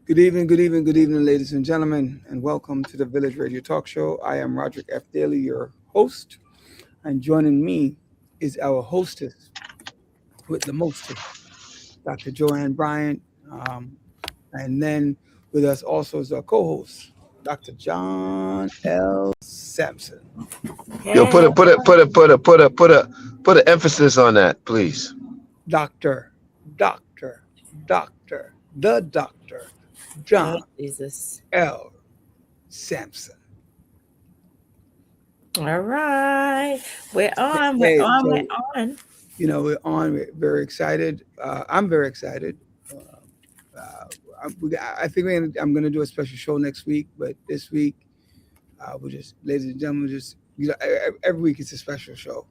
Good evening, good evening, good evening, ladies and gentlemen, and welcome to the Village Radio Talk Show. I am Roderick F. Daly, your host, and joining me is our hostess with the mostest, Dr. Joanne Bryant, um, and then with us also is our co-host, Dr. John L. Sampson. Yo, put Hey, a put a put a put a put a put a put an emphasis on that, please. Doctor, Doctor, Doctor, the Doctor, oh John Jesus! L. Sampson. All right, we're on, we're Hey, on, we're so on. we're on. We're very excited. I'm very excited. Uh, I think I'm going to do a special show next week, but this week, we'll just, ladies and gentlemen, just every week it's a special show.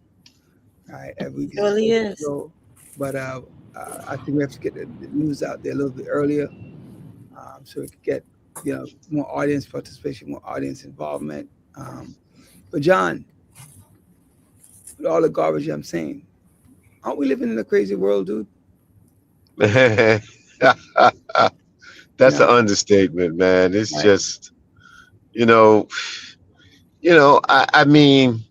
Right, every week is a Surely special is. show, but I think we have to get the news out there a little bit earlier, so we can get more audience participation, more audience involvement. But John, with all the garbage I'm saying, aren't we living in a crazy world, dude? That's You an know, understatement, man. It's right? just you know, I mean,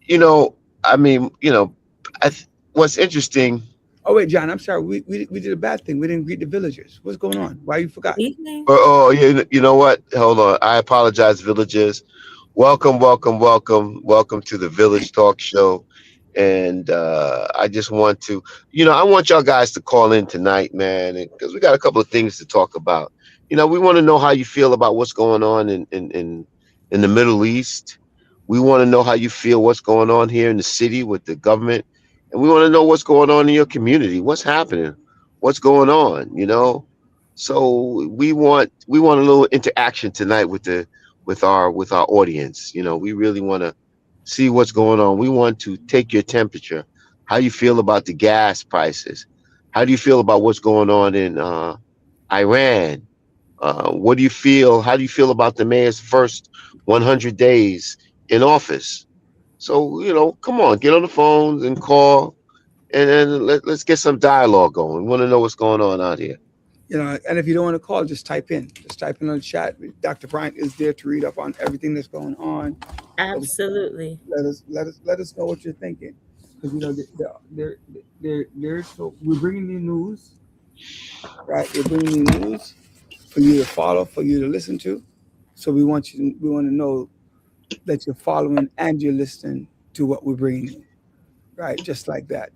you know, I mean, you know, what's interesting. Oh wait, John, I'm sorry. We did a bad thing. We didn't greet the villagers. What's going on? Why you Good forgot? evening. You know what? Hold on. I apologize, villagers. Welcome to the Village Talk Show. And I just want to, I want y'all guys to call in tonight, man, because we got a couple of things to talk about. We want to know how you feel about what's going on in the Middle East. We want to know how you feel what's going on here in the city with the government, and we want to know what's going on in your community. What's happening? What's going on? So we want a little interaction tonight with our audience. We really want to see what's going on. We want to take your temperature. How you feel about the gas prices? How do you feel about what's going on in Iran? What do you feel? How do you feel about the mayor's first 100 days in office? So come on, get on the phones and call, and then let's get some dialogue going. We want to know what's going on out here. And if you don't want to call, just type in. Just type in on the chat. Dr. Bryant is there to read up on everything that's going on. So Absolutely. let us know what you're thinking, because there's so we're bringing you news, right? We're bringing you news for you to follow, for you to listen to. So we want to know that you're following and you're listening to what we're bringing you, right? Just like that.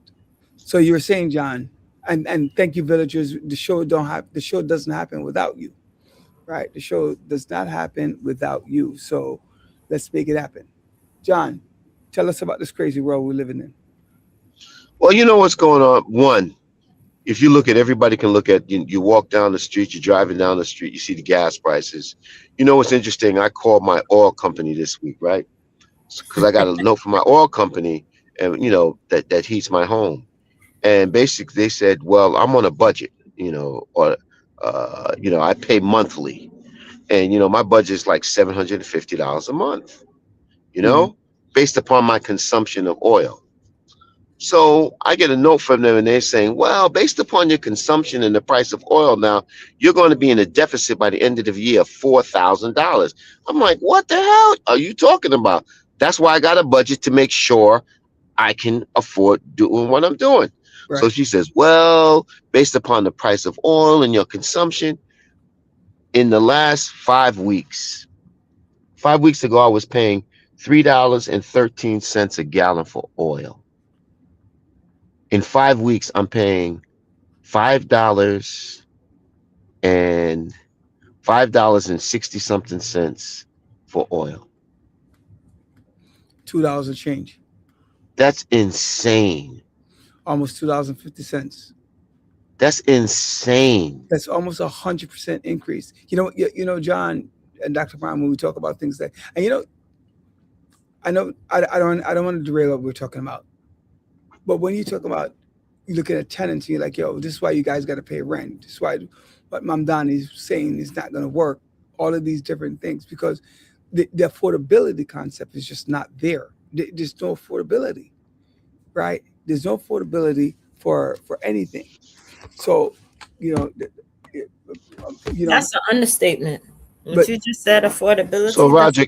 So you were saying, John, and thank you, villagers. The show doesn't happen without you, right? The show does not happen without you. So let's make it happen. John, tell us about this crazy world we're living in. Well, you know what's going on. One, if you look at everybody can look at you walk down the street, you're driving down the street, you see the gas prices. You know what's interesting? I called my oil company this week, right? Because I got a note from my oil company, and that heats my home. And basically, they said, "Well, I'm on a budget, or I pay monthly, and my budget is like $750 a month, you Mhm. know, based upon my consumption of oil." So I get a note from them and they're saying, well, based upon your consumption and the price of oil now, you're going to be in a deficit by the end of the year of $4,000. I'm like, what the hell are you talking about? That's why I got a budget to make sure I can afford doing what I'm doing. So Right. she says, well, based upon the price of oil and your consumption, in the last 5 weeks, 5 weeks ago, I was paying $3.13 a gallon for oil. In 5 weeks, I'm paying $5 and $5.60 something cents for oil. $2 a change, That's insane. almost $2.50. That's insane. That's almost 100% increase. John and Dr. Brown, when we talk about things like, and I don't want to derail what we're talking about, but when you talk about, you look at tenants and you're like, yo, this is why you guys got to pay rent. This is why what Mamdani is saying is not going to work. All of these different things, because the affordability concept is just not there. There's no affordability, right? There's no affordability for anything. So, you know, You know, That's an understatement. What but you just said, So affordability. That's Roger,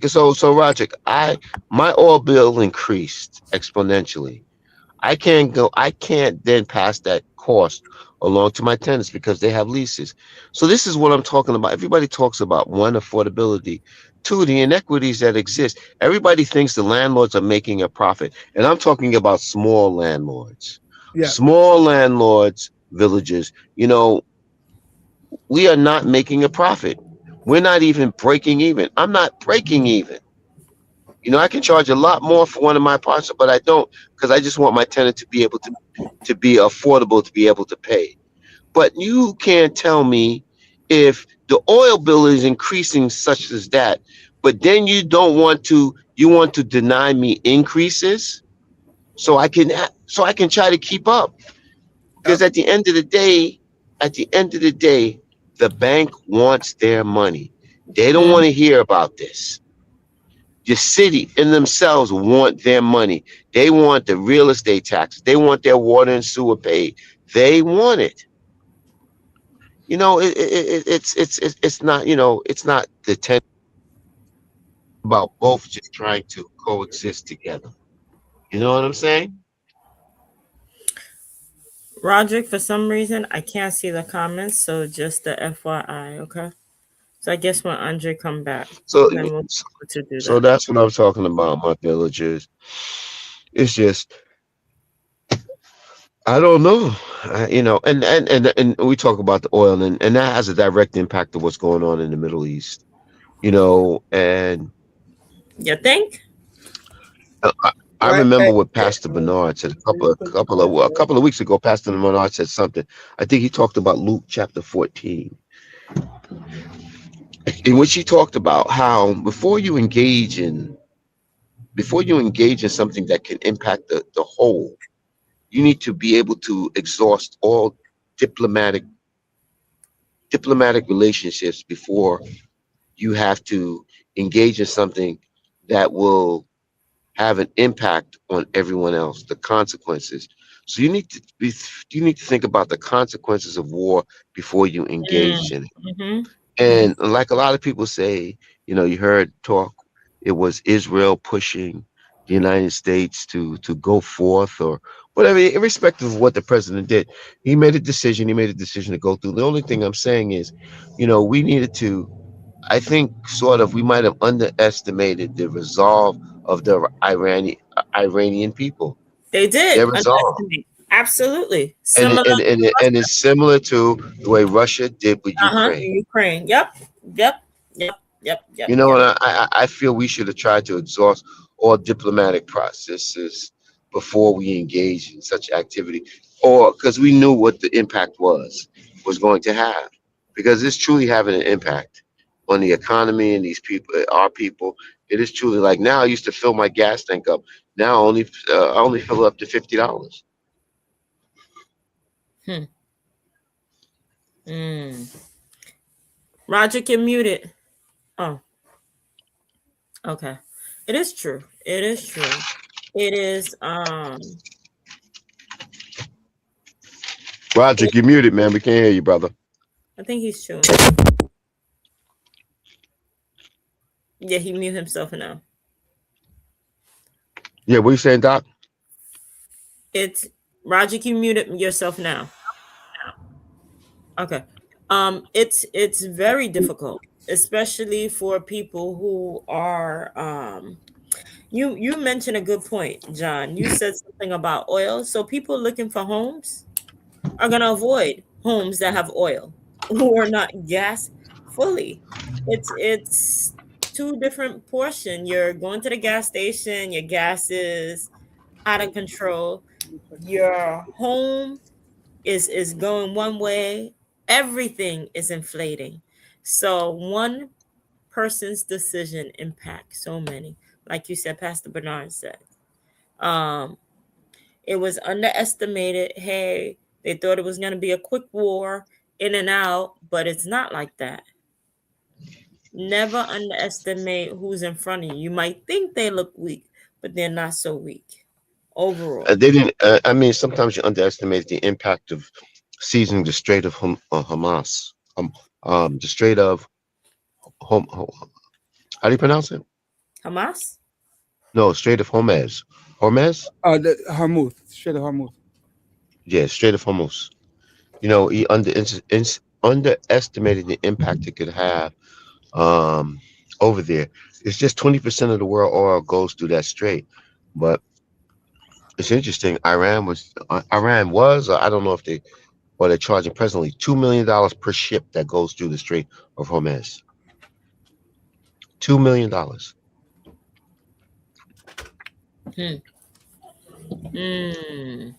Roger, my oil bill increased exponentially. I can't then pass that cost along to my tenants because they have leases. So this is what I'm talking about. Everybody talks about one, affordability, two, the inequities that exist. Everybody thinks the landlords are making a profit. And I'm talking about small landlords. yeah. Small landlords, villages, we are not making a profit. We're not even breaking even. I'm not breaking even. I can charge a lot more for one of my parts, but I don't because I just want my tenant to be able to be affordable to be able to pay. But you can't tell me if the oil bill is increasing such as that, but then you want to deny me increases so I can try to keep up. Because Yep. at the end of the day, the bank wants their money. They don't mm, want to hear about this. The city in themselves want their money. They want the real estate taxes. They want their water and sewer paid. They want it. It's not. It's not the ten about both just trying to coexist together. You know what I'm saying? Roderick. For some reason, I can't see the comments, so just the FYI. Okay. So I guess when Andre come back, So, then we'll be able to do so that. that's what I'm talking about. My villagers. It's just I don't know. And we talk about the oil, and that has a direct impact of what's going on in the Middle East. And You think? I, I Right. remember what Pastor Bernard said a couple of weeks ago. Pastor Bernard said something. I think he talked about Luke chapter 14, in which he talked about how before you engage in something that can impact the whole, you need to be able to exhaust all diplomatic diplomatic relationships before you have to engage in something that will have an impact on everyone else, the consequences. So you need to think about the consequences of war before you Mm, engage in it. mm-hmm. And like a lot of people say, you heard talk, it was Israel pushing the United States to go forth or whatever, irrespective of what the president did. He made a decision. He made a decision to go through. The only thing I'm saying is, we needed to. I think sort of we might have underestimated the resolve of the Iranian people. They did Their resolve, underestimate. Absolutely. and Similar to and Russia. it's similar to the way Russia did with Uh-huh. Ukraine. Ukraine. Yep. Yep. Yep. Yep. Yep. And Yep. I feel we should have tried to exhaust all diplomatic processes before we engage in such activity, or because we knew what the impact was going to have, because it's truly having an impact on the economy and these people, our people. It is truly like now. I used to fill my gas tank up. Now I only fill it up to $50. Hmm. Mm. Roger, you're muted. Oh, okay. It is true. It is true. It is Roger, you muted, man. We can't hear you, brother. I think he's chewing. Yeah, he muted himself now. Yeah, what you saying, Doc? It's Roger, you muted yourself now. Okay. It's very difficult, especially for people who are you mentioned a good point, John. You said something about oil. So people looking for homes are gonna avoid homes that have oil who are not gas fully. It's two different portion. You're going to the gas station, your gas is out of control. Your home is going one way, everything is inflating. So one person's decision impacts so many. Like you said, Pastor Bernard said. Um, it was underestimated. Hey, they thought it was going to be a quick war, in and out, but it's not like that. Never underestimate who's in front of you. You might think they look weak, but they're not so weak overall. They didn't. I mean, sometimes you underestimate the impact of seizing the Strait of Hamas. The Strait of how do you pronounce it? Hamas? No, Strait of Hormuz. Hormuz? The Hormuz, Strait of Hormuz. Yeah, Strait of Hormuz. He underestimated the impact it could have um, over there. It's just 20% of the world oil goes through that strait. But it's interesting. Or I don't know if they're charging presently $2 million per ship that goes through the Strait of Hormuz. $2 million. Hmm. Mm.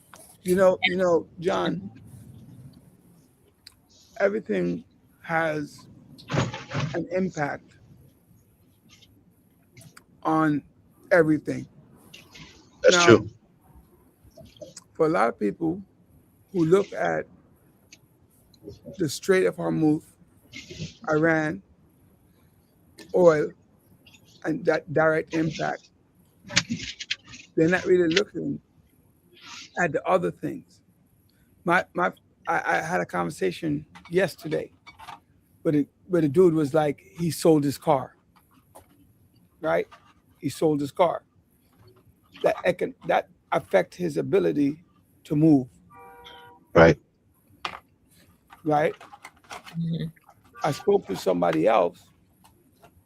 John, everything has an impact on everything. That's Now, true. for a lot of people who look at the Strait of Hormuz, Iran, oil, and that direct impact, they're not really looking at the other things. I had a conversation yesterday where the dude was like, he sold his car, right? He sold his car. That affect his ability to move, Right. right? Mhm. I spoke to somebody else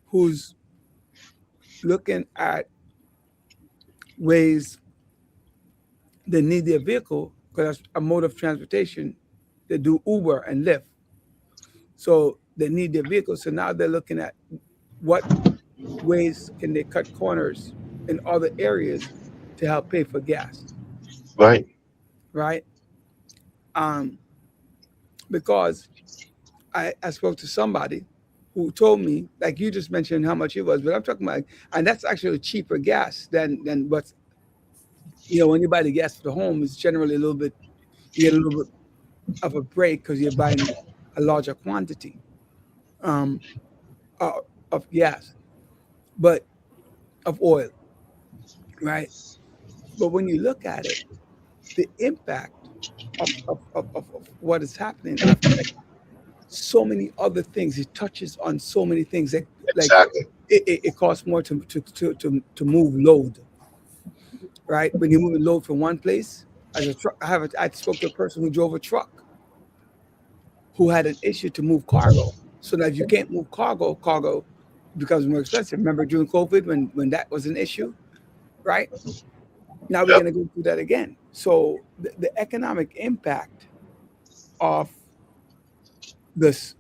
who's looking at ways they need their vehicle because that's a mode of transportation. They do Uber and Lyft, so they need their vehicle. So now they're looking at what ways can they cut corners in other areas to help pay for gas, Right. right? Um, because I spoke to somebody who told me, like you just mentioned how much it was, but I'm talking about, and that's actually cheaper gas than what's, when you buy the gas for the home, it's generally a little bit, you get a little bit of a break because you're buying a larger quantity um, uh, of gas, but of oil, right? But when you look at it, the impact of what is happening affects so many other things. It touches on so many things. Like Exactly. it costs more to move load, right? When you're moving load from one place, as a truck, I spoke to a person who drove a truck who had an issue to move cargo. So that if you can't move cargo becomes more expensive. Remember during COVID when that was an issue, right? Now we're Yep. gonna go through that again. So the economic impact of this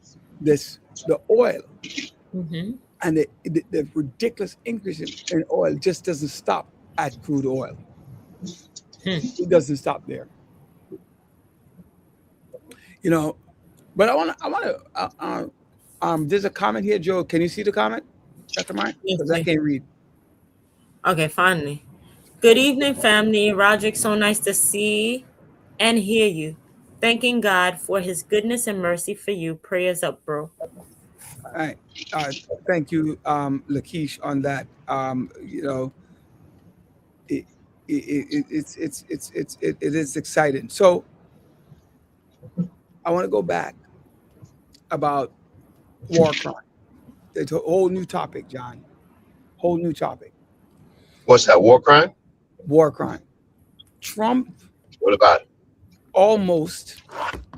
the oil Mhm. and the ridiculous increase in oil just doesn't stop at crude oil. Hmm. It doesn't stop there. You know, but there's a comment here, Joe. Can you see the comment? Dr. Mike? Yes, Because I yes. can't read. Okay, finally. Good evening, family. Roderick, so nice to see and hear you. Thanking God for his goodness and mercy for you. Prayers up, bro. All right. Thank you, Lakeisha, on that. It, it is exciting. So I want to go back about war crime. It's a whole new topic, John. Whole new topic. What's that? War crime? War crime. Trump What about it? almost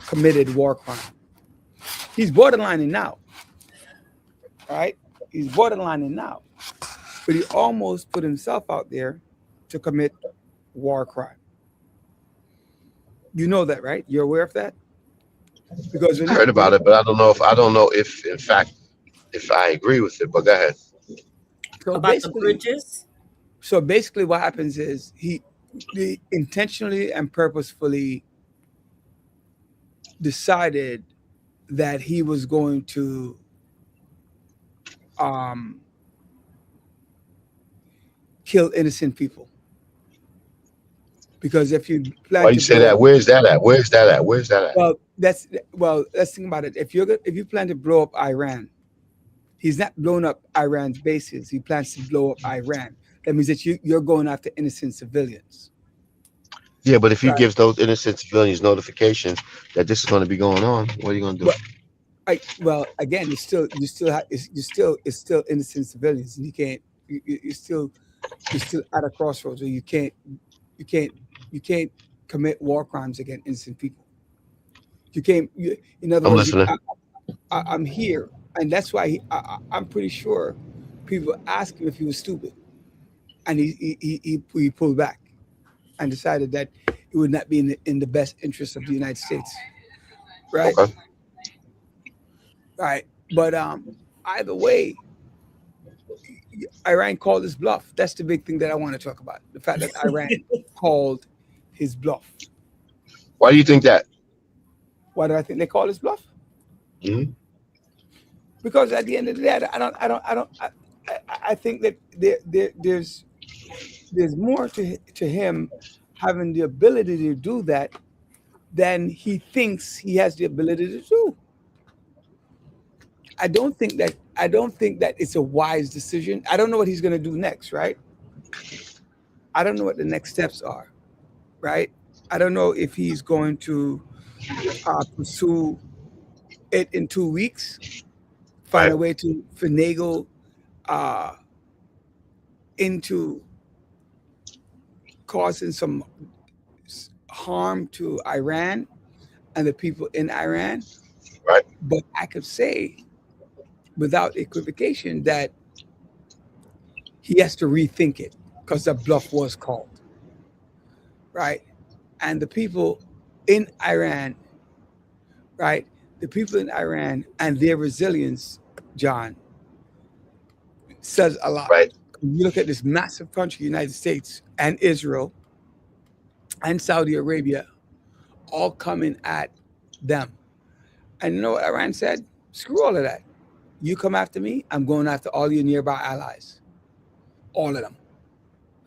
committed war crime. He's borderlining now, right? He's borderlining now, but he almost put himself out there to commit war crime. You know that, right? You're aware of that because I heard about it, but I don't know if in fact if I agree with it. But go ahead. so About the basically, bridges? so basically, what happens is he intentionally and purposefully decided that he was going to um, kill innocent people because if you Why plan you to say blow that? up, Where's that at? Where's that at? Where's that at? let's think about it. If you plan to blow up Iran, he's not blowing up Iran's bases. He plans to blow up Iran. That means that you're going after innocent civilians, Yeah, but if he right? gives those innocent civilians notification that this is going to be going on, what are you going to do? But Well, again, it's still innocent civilians, and you can't you're still at a crossroads where you can't you can't commit war crimes against innocent people. You can't. In other I'm words, listening. I'm here, and that's why I'm pretty sure people asked him if he was stupid, and he pulled back and decided that it would not be in the best interest of the United States, right? Okay. Right. But either way, Iran called his bluff. That's the big thing that I want to talk about. The fact that Iran called his bluff. Why do you think that? Why do I think they called his bluff? Hmm. Because at the end of the day, I think that there's more to him having the ability to do that than he thinks he has the ability to do. I don't think that it's a wise decision. I don't know what he's going to do next, right? I don't know what the next steps are, right? I don't know if he's going to pursue it in 2 weeks, find Right. a way to finagle uh, into causing some harm to Iran and the people in Iran. Right. But I could say without equivocation that he has to rethink it because the bluff was called, right? And the people in Iran, right? The people in Iran and their resilience, John, says a lot. Right. You look at this massive country, United States and Israel and Saudi Arabia, all coming at them. And you know what Iran said? Screw all of that. You come after me, I'm going after all your nearby allies, all of them.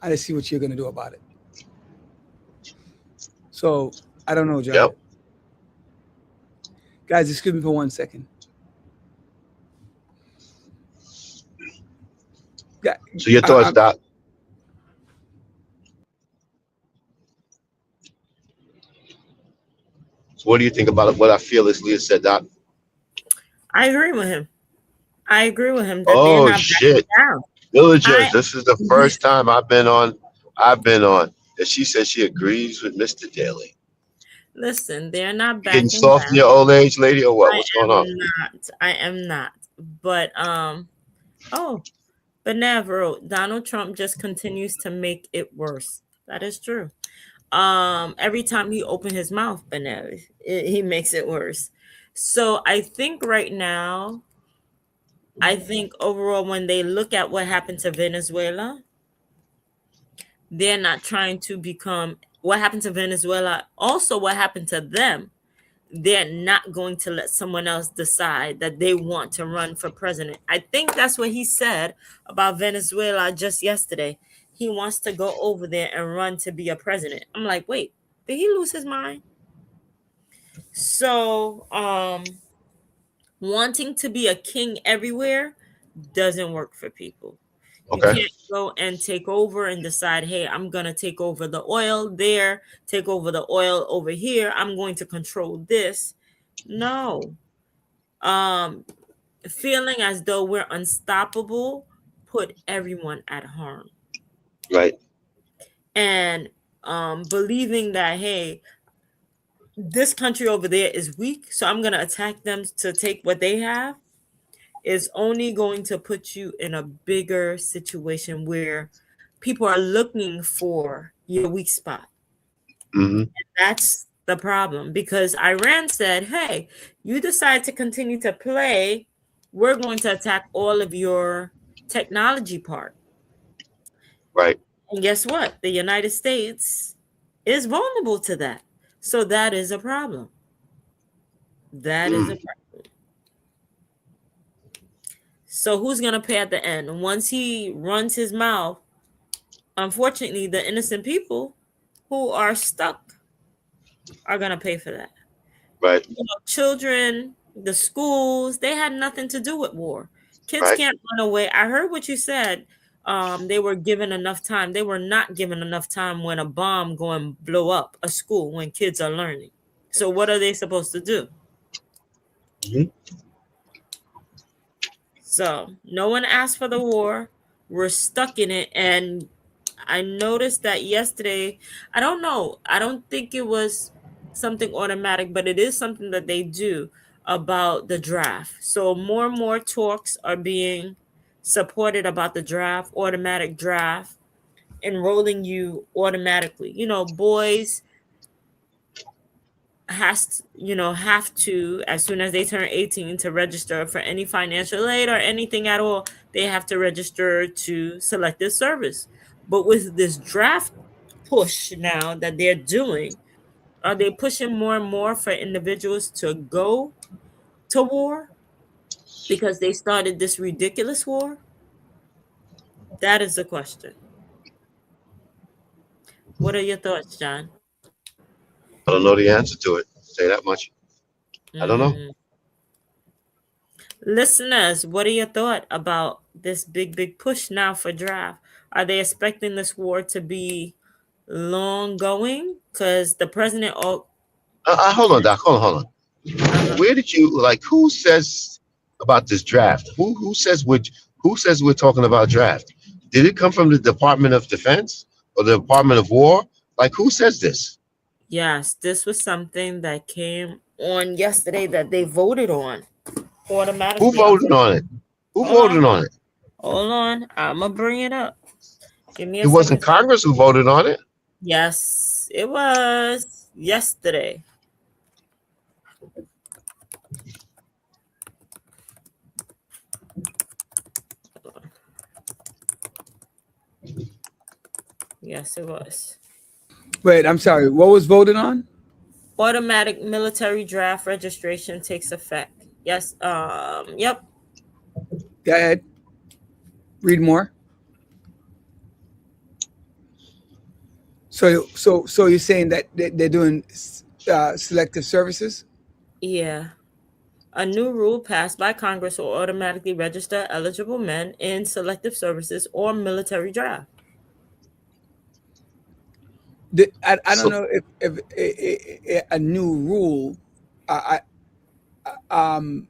And let's see what you're going to do about it. So I don't know, John. Yep. Guys, excuse me for 1 second. Yeah, So your thoughts, I, Doc? So what do you think about what I feel as Leah said, Doc? I agree with him. I agree with him that they're Oh not backing shit. down. I Villagers, this is the first time I've been on that she said she agrees with Mr. Daly. listen, they're not You getting backing soft in down. your old age, lady, or what? I What's going on? am not. I am not. But oh, but never. Donald Trump just continues to make it worse. That is true. Every time he opened his mouth, Benev, he makes it worse. So I think right now, I think overall, when they look at what happened to Venezuela, they're not trying to become what happened to Venezuela. Also, what happened to them, they're not going to let someone else decide that they want to run for president. I think that's what he said about Venezuela just yesterday. He wants to go over there and run to be a president. I'm like, wait, did he lose his mind? So, wanting to be a king everywhere doesn't work for people. You Okay. can't go and take over and decide, hey, I'm going to take over the oil there, take over the oil over here. I'm going to control this. No. Um, Feeling as though we're unstoppable put everyone at harm. Right. And believing that, hey, this country over there is weak, so I'm going to attack them to take what they have is only going to put you in a bigger situation where people are looking for your weak spot. Hmm. That's the problem because Iran said, hey, you decide to continue to play, we're going to attack all of your technology part. Right. And guess what? The United States is vulnerable to that. So that is a problem. That is a Mm. problem. So who's going to pay at the end? Once he runs his mouth, unfortunately, the innocent people who are stuck are going to pay for that. Right. Children, the schools, they had nothing to do with war. Kids Right. can't run away. I heard what you said. They were given enough time. They were not given enough time when a bomb go and blow up a school when kids are learning. So what are they supposed to do? Hmm. So no one asked for the war. We're stuck in it. And I noticed that yesterday, I don't know, I don't think it was something automatic, but it is something that they do about the draft. So more and more talks are being supported about the draft, automatic draft, enrolling you automatically. Boys have to, as soon as they turn 18, to register for any financial aid or anything at all. They have to register to selective service. But with this draft push now that they're doing, are they pushing more and more for individuals to go to war because they started this ridiculous war? That is the question. What are your thoughts, John? I don't know the answer to it. Say that much. I don't know. Mm. Listeners, what are your thoughts about this big push now for draft? Are they expecting this war to be long going? Because the president, Hold on, Doc. Hold on. uh-huh. Where did you like? Who says about this draft? Who says we're talking about draft? Did it come from the Department of Defense or the Department of War? Like, who says this? Yes, this was something that came on yesterday that they voted on Who automatically. voted on it? Who Hold on, voted on it? hold on. I'm gonna bring it up. Give me It a wasn't second. Congress who voted on it. Yes, it was yesterday. Yes, it was. Wait, I'm sorry. What was voted on? Automatic military draft registration takes effect. Yes. Yep. Go ahead. Read more. So you're saying that they're doing selective services? Yeah. A new rule passed by Congress will automatically register eligible men in selective services or military draft. I don't So, know if a new rule. Um,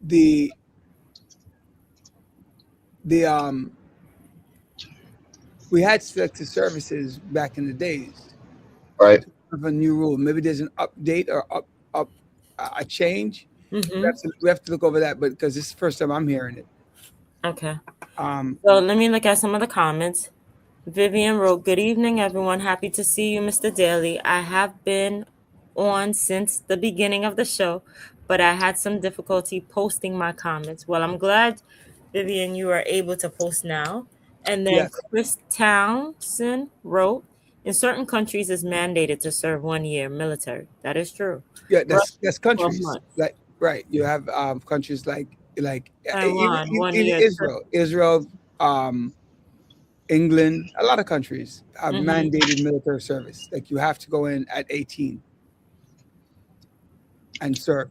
the the we had selective services back in the days. right. Of a new rule. Maybe there's an update or up a change. Mm-hmm. We have to look over that, but because this is the first time I'm hearing it. Okay. Um, So let me look at some of the comments. Vivian wrote, "Good evening, everyone. Happy to see you, Mr. Daly. I have been on since the beginning of the show, but I had some difficulty posting my comments." Well, I'm glad, Vivian, you are able to post now. And then yes, Chris Townsend wrote, "In certain countries, it's mandated to serve 1 year military." That is true. yeah, Russia, that's 12 countries months. like right. You have countries like Taiwan, one even year. Israel, um, England, a lot of countries have Mm-hmm. mandated military service. Like you have to go in at 18 and serve.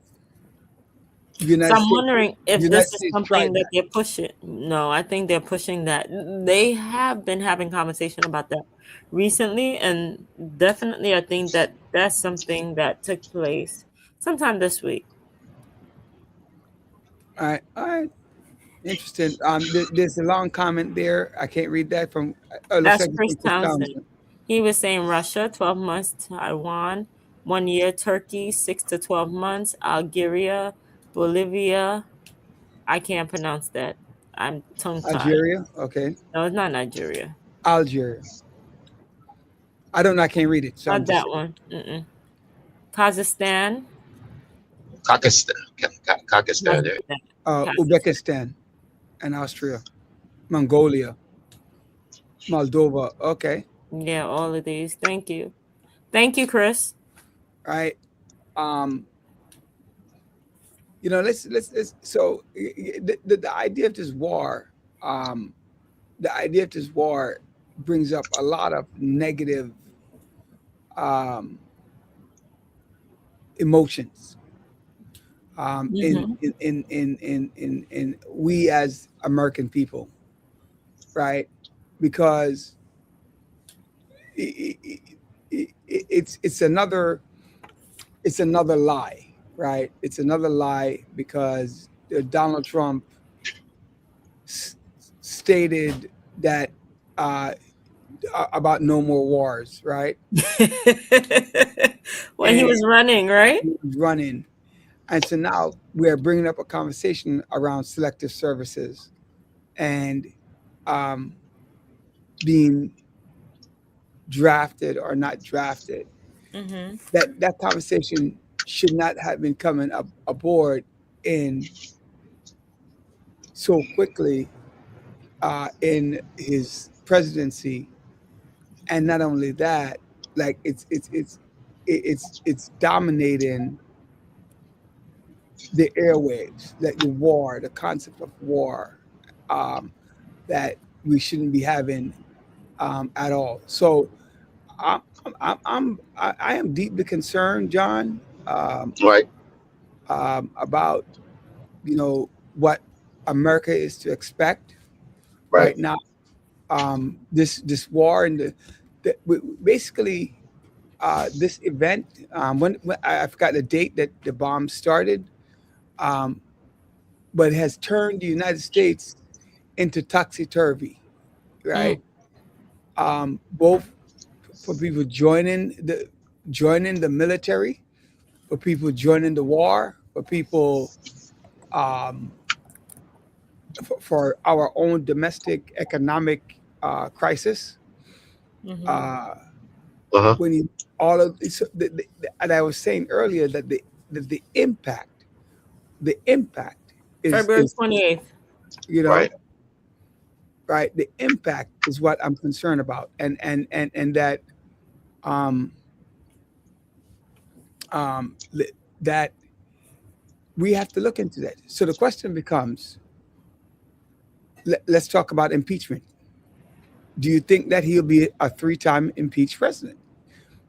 So United I'm States, wondering if this United is States tried something that that. they're pushing. No, I think they're pushing that. They have been having conversation about that recently, and definitely I think that that's something that took place sometime this week. All right, interesting. There's a long comment there. I can't read that from. Oh, it looks That's like it's Chris from Chris Townsend. Townsend. He was saying Russia, 12 months, Taiwan, 1 year, Turkey, 6 to 12 months, Algeria, Bolivia. I can't pronounce that. I'm tongue tied. Algeria, okay. No, it's not Nigeria. Algeria. I don't know. I can't read it, so I'm Not just that saying. one. Mm-mm. Kazakhstan. Pakistan, Pakistan there. Kazakhstan. Uzbekistan and Austria, Mongolia, Moldova. Okay, Yeah, all of these. Thank you. Thank you, Chris. all right. Um, let's. So the idea of this war, um, the idea of this war brings up a lot of negative um, emotions. Mm-hmm. In we as American people, right? Because it, it, it's another lie, right? It's another lie because Donald Trump s- stated that uh, about no more wars, right? When he And was running, right? he was running. And so now we're bringing up a conversation around selective services and um, being drafted or not drafted. Mm-hmm. That conversation should not have been coming up aboard in so quickly in his presidency. And not only that, like it's dominating the airwaves, like the war, the concept of war, um, that we shouldn't be having at all. So I'm, I am deeply concerned, John, Right, about what America is to expect right, right now. This war and basically this event. When I forgot the date that the bomb started, um, but it has turned the United States into topsy turvy, Mm. right? Both for people joining the military, for people joining the war, for people um, for our own domestic economic crisis. Mm-hmm. Uh, uh-huh, when you all of so and I was saying earlier that the impact February is 28th. you know right, right, the impact is what I'm concerned about, and that um um that we have to look into that. So the question becomes, let's talk about impeachment. Do you think that he'll be a three-time impeached president?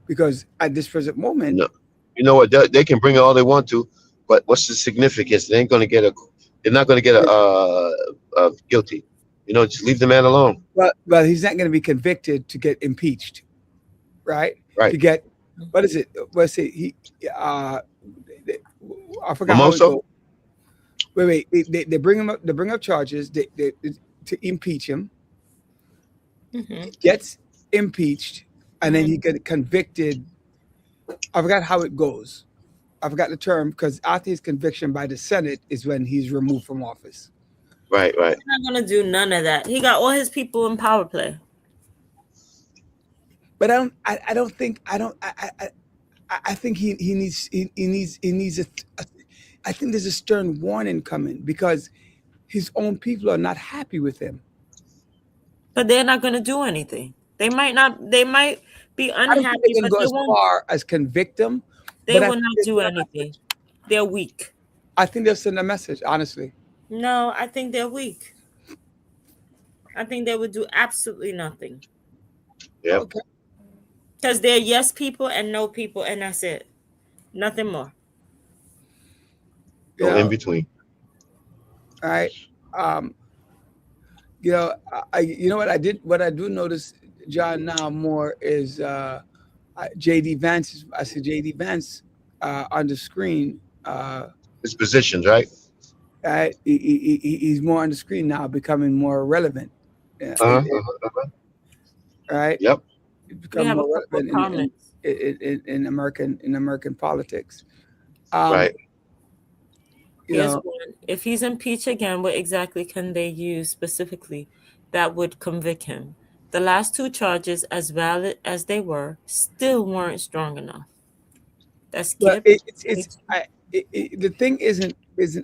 Because at this present moment, no, you know what, they can bring it all they want to, but what's the significance? They ain't going to get a, they're not going to get a guilty, just leave the man alone. well, he's not going to be convicted to get impeached, right? Right, To get what is it? What's it? Uh, I forgot how it mimosa. goes. They bring him up. They bring up charges. To impeach him. Mm-hmm. He gets impeached, and then Mm-hmm. he get convicted. I forgot how it goes. I forgot the term because after his conviction by the Senate is when he's removed from office. Right, right. He's not gonna do none of that. He got all his people in power play. But I don't think I don't I think he needs a I think there's a stern warning coming because his own people are not happy with him. But they're not gonna do anything. They might not. They might be I don't think they're unhappy, going to but go they as won't. far as convict him, They but will not do anything. They're weak. I think they'll send a message. Honestly, No, I think they're weak. I think they would do absolutely nothing Yep. okay, because they're yes people and no people, and that's it. Nothing more. you No in know, between. all right. Um, you know what I did. What I do notice, John, now more is JD Vance. I see JD Vance on the screen. Uh, His positions, right? he's more on the screen now, becoming more relevant. Yeah, Uh-huh, uh-huh. right, Yep. it's We become have a more couple of relevant comments. in American politics. Um, Right. you Here's know, one. If he's impeached again, what exactly can they use specifically that would convict him? The last two charges, as valid as they were, still weren't strong enough. That's but Kip. the thing isn't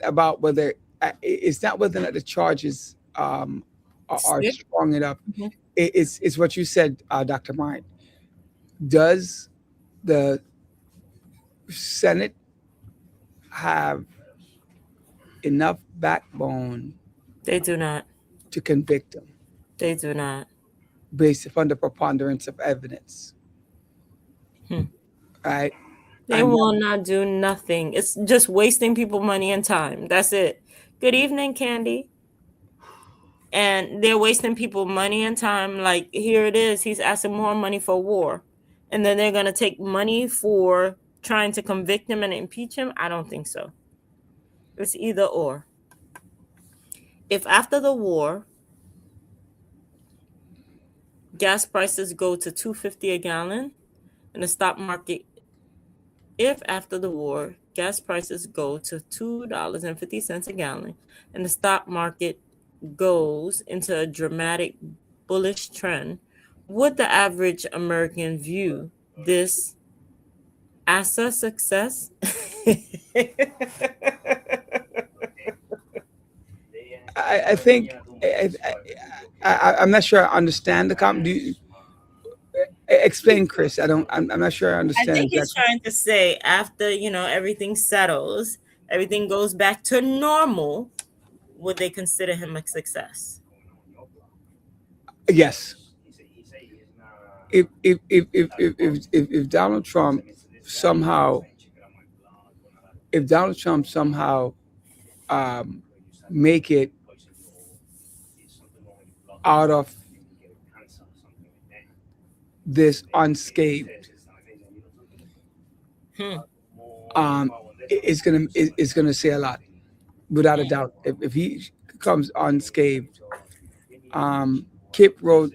about whether it's not whether or not the charges are Stick. strong enough. Mhm. It's what you said, Dr. Mind. Does the Senate have enough backbone They do not. to convict him They do not. based upon the preponderance of evidence, Hmm. right? They And will not do nothing. It's just wasting people money and time. That's it. Good evening, Candy. And they're wasting people money and time. Like, here it is. He's asking more money for war. And then they're going to take money for trying to convict him and impeach him. I don't think so. It's either or. If after the war gas prices go to 250 a gallon and the stock market if after the war gas prices go to $2.50 a gallon and the stock market goes into a dramatic bullish trend, would the average American view this as a success? I think I'm not sure I understand the comment. Explain, Chris? I'm not sure I I understand think he's exactly. trying to say after, everything settles, everything goes back to normal, would they consider him a success? Yes. If Donald Trump somehow if Donald Trump somehow um, make it out of this unscathed, Hmm. it's gonna say a lot without a doubt. If he comes unscathed, Kip wrote,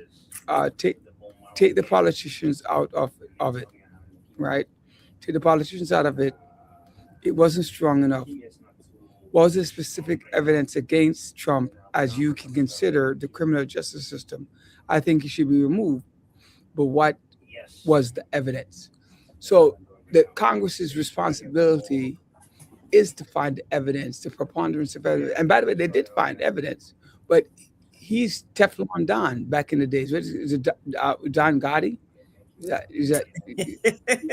take the politicians out of it, right? Take the politicians out of it. It wasn't strong enough. Was there specific evidence against Trump as you can consider the criminal justice system? I think he should be removed. But what was the evidence? So the Congress's responsibility is to find the evidence, the preponderance of evidence. And by the way, they did find evidence, but he's Teflon Don back in the days. What is it, Don Gotti? Is that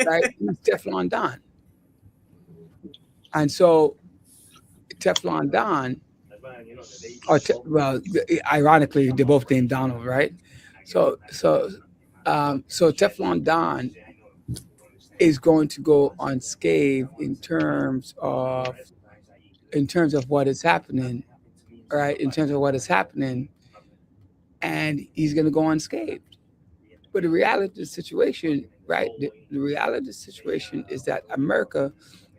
right? He's Teflon Don. And so Teflon Don, well, ironically, they're both named Donald, right? So Teflon Don is going to go unscathed in terms of what is happening, right? In terms of what is happening, and he's going to go unscathed. But the reality of the situation, right? The reality of the situation is that America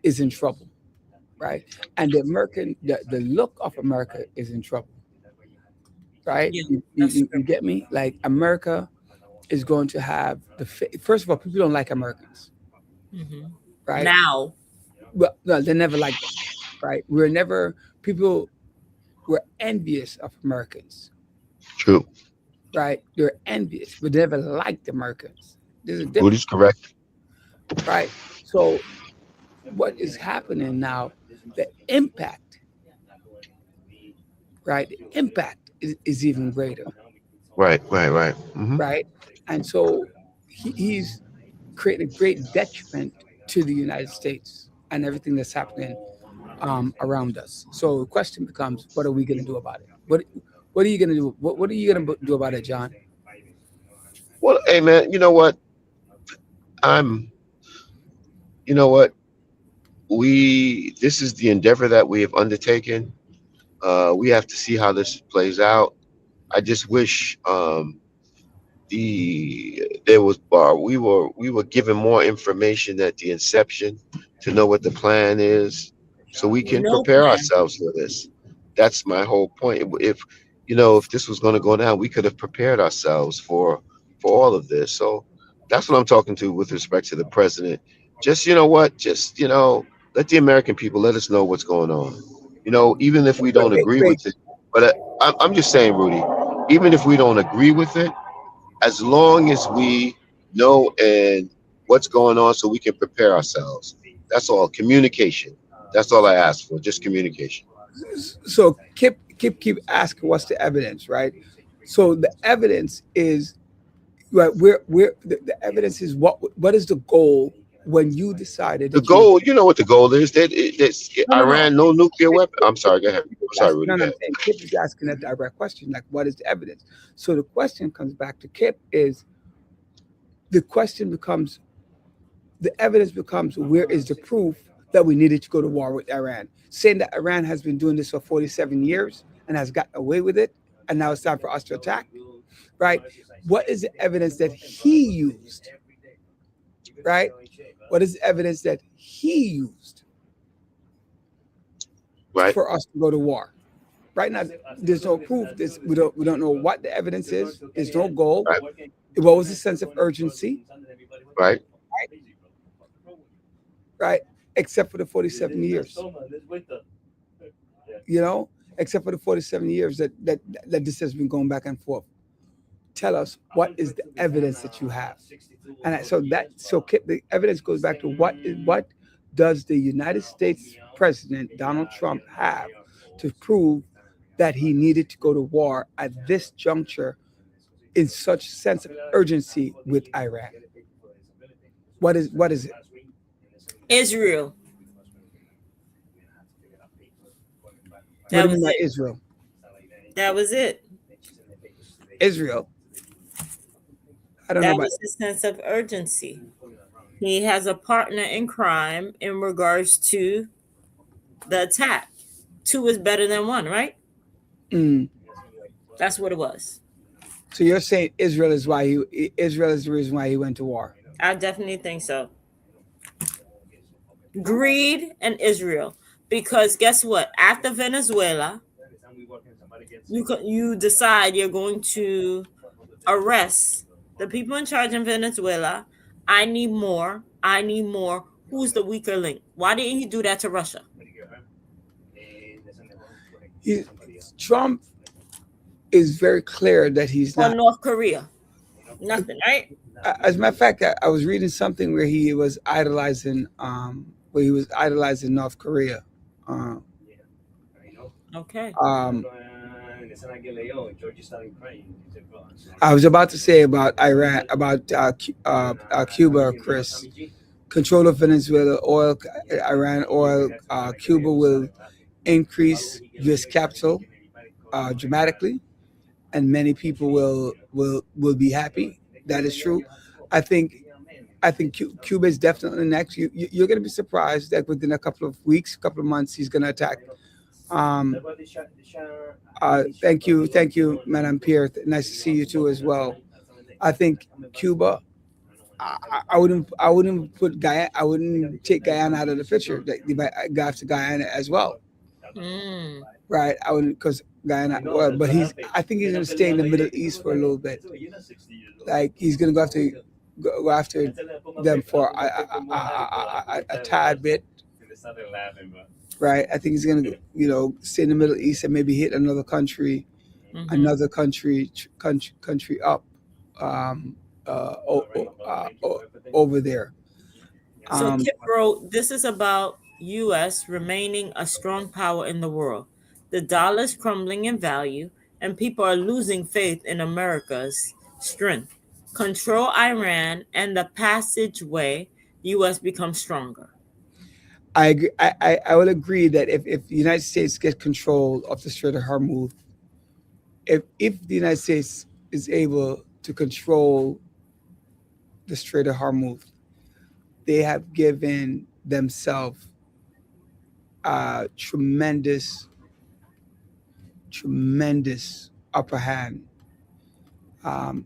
is in trouble, right? And the look of America is in trouble, right? Yeah, that's You true. get me? Like America is going to have first of all, people don't like Americans, Hmm. right? Now, Well, no, they never liked us, right? People were envious of Americans, True. right? They're envious, but they never liked Americans. There's a Rudy's difference, correct. right? So what is happening now? The impact, right? The impact is even greater, Right, right, right. Hmm. right? And so he's creating a great detriment to the United States and everything that's happening around us. So the question becomes, what are we going to do about it? What are you going to do? What are you going to do about it, John? Well, hey man, you know what? I'm. You know what? We. This is the endeavor that we have undertaken. We have to see how this plays out. I just wish there was we were given more information at the inception to know what the plan is, so we can no prepare plan. ourselves for this. That's my whole point. If this was going to go down, we could have prepared ourselves for all of this. So that's what I'm talking to with respect to the president. Just just let the American people let us know what's going on. Even if we Wait, don't wait, agree wait. with it. But I'm just saying, Rudy, even if we don't agree with it, as long as we know and what's going on so we can prepare ourselves. That's all. Communication. That's all I ask for. Just communication. So keep asking what's the evidence, right? So the evidence is right. The evidence is what is the goal when you decided The that you goal, you know what the goal is. That's no. Iran, no nuclear weapon. I'm sorry, go ahead. I'm sorry, No, Rudy, no, go I'm ahead. saying Kip is asking a direct question, like what is the evidence? So the question comes back to Kip is the question becomes the evidence becomes where is the proof that we needed to go to war with Iran? Saying that Iran has been doing this for 47 years and has gotten away with it, and now it's time for us to attack, right? What is the evidence that he used, right? What is the evidence that he used Right. for us to go to war? Right now, there's no proof. We don't know what the evidence is. There's no goal. Right. What was the sense of urgency, Right. right? Except for the 47 years, you know, except for the 47 years that this has been going back and forth. Tell us what is the evidence that you have, and the evidence goes back to what does the United States President Donald Trump have to prove that he needed to go to war at this juncture in such sense of urgency with Iran? What is it? Israel. What do That you mean was by it. Israel? That was it. Israel. I don't know That about. was his sense of urgency. He has a partner in crime in regards to the attack. Two is better than one, right? Mm. That's what it was. So you're saying Israel is the reason why he went to war? I definitely think so. Greed and Israel. Because guess what? After Venezuela, you decide you're going to arrest the people in charge in Venezuela. I need more. I need more. Who's the weaker link? Why didn't he do that to Russia? He, Trump is very clear that he's Or not. North Korea? Nothing, right? As a matter of fact, I was reading something where he was idolizing North Korea. Uh, Okay. um, I was about to say about Iran, about Cuba, Chris. Control of Venezuela oil, Iran oil, Cuba will increase U.S. capital dramatically, and many people will be happy. That is true. I think Cuba is definitely next. You're going to be surprised that within a couple of weeks, couple of months, he's going to attack. Um, thank you, Madam Pierre. Nice to see you too as well. I think Cuba. I wouldn't put Guyana. I wouldn't take Guyana out of the picture. That you might go after Guyana as well, Mm. right? I wouldn't because Guyana. Well, but I think he's going to stay in the Middle East for a little bit. Like he's going to go after them for a tad bit, right? I think he's going to stay in the Middle East and maybe hit Mhm. another country up. Um, over there. So Um, Kip wrote, this is about US remaining a strong power in the world. The dollar is crumbling in value, and people are losing faith in America's strength. Control Iran, and the passageway US becomes stronger. I agree. I will agree that if the United States gets control of the Strait of Hormuz, if the United States is able to control the Strait of Hormuz, they have given themselves tremendous, tremendous upper hand um,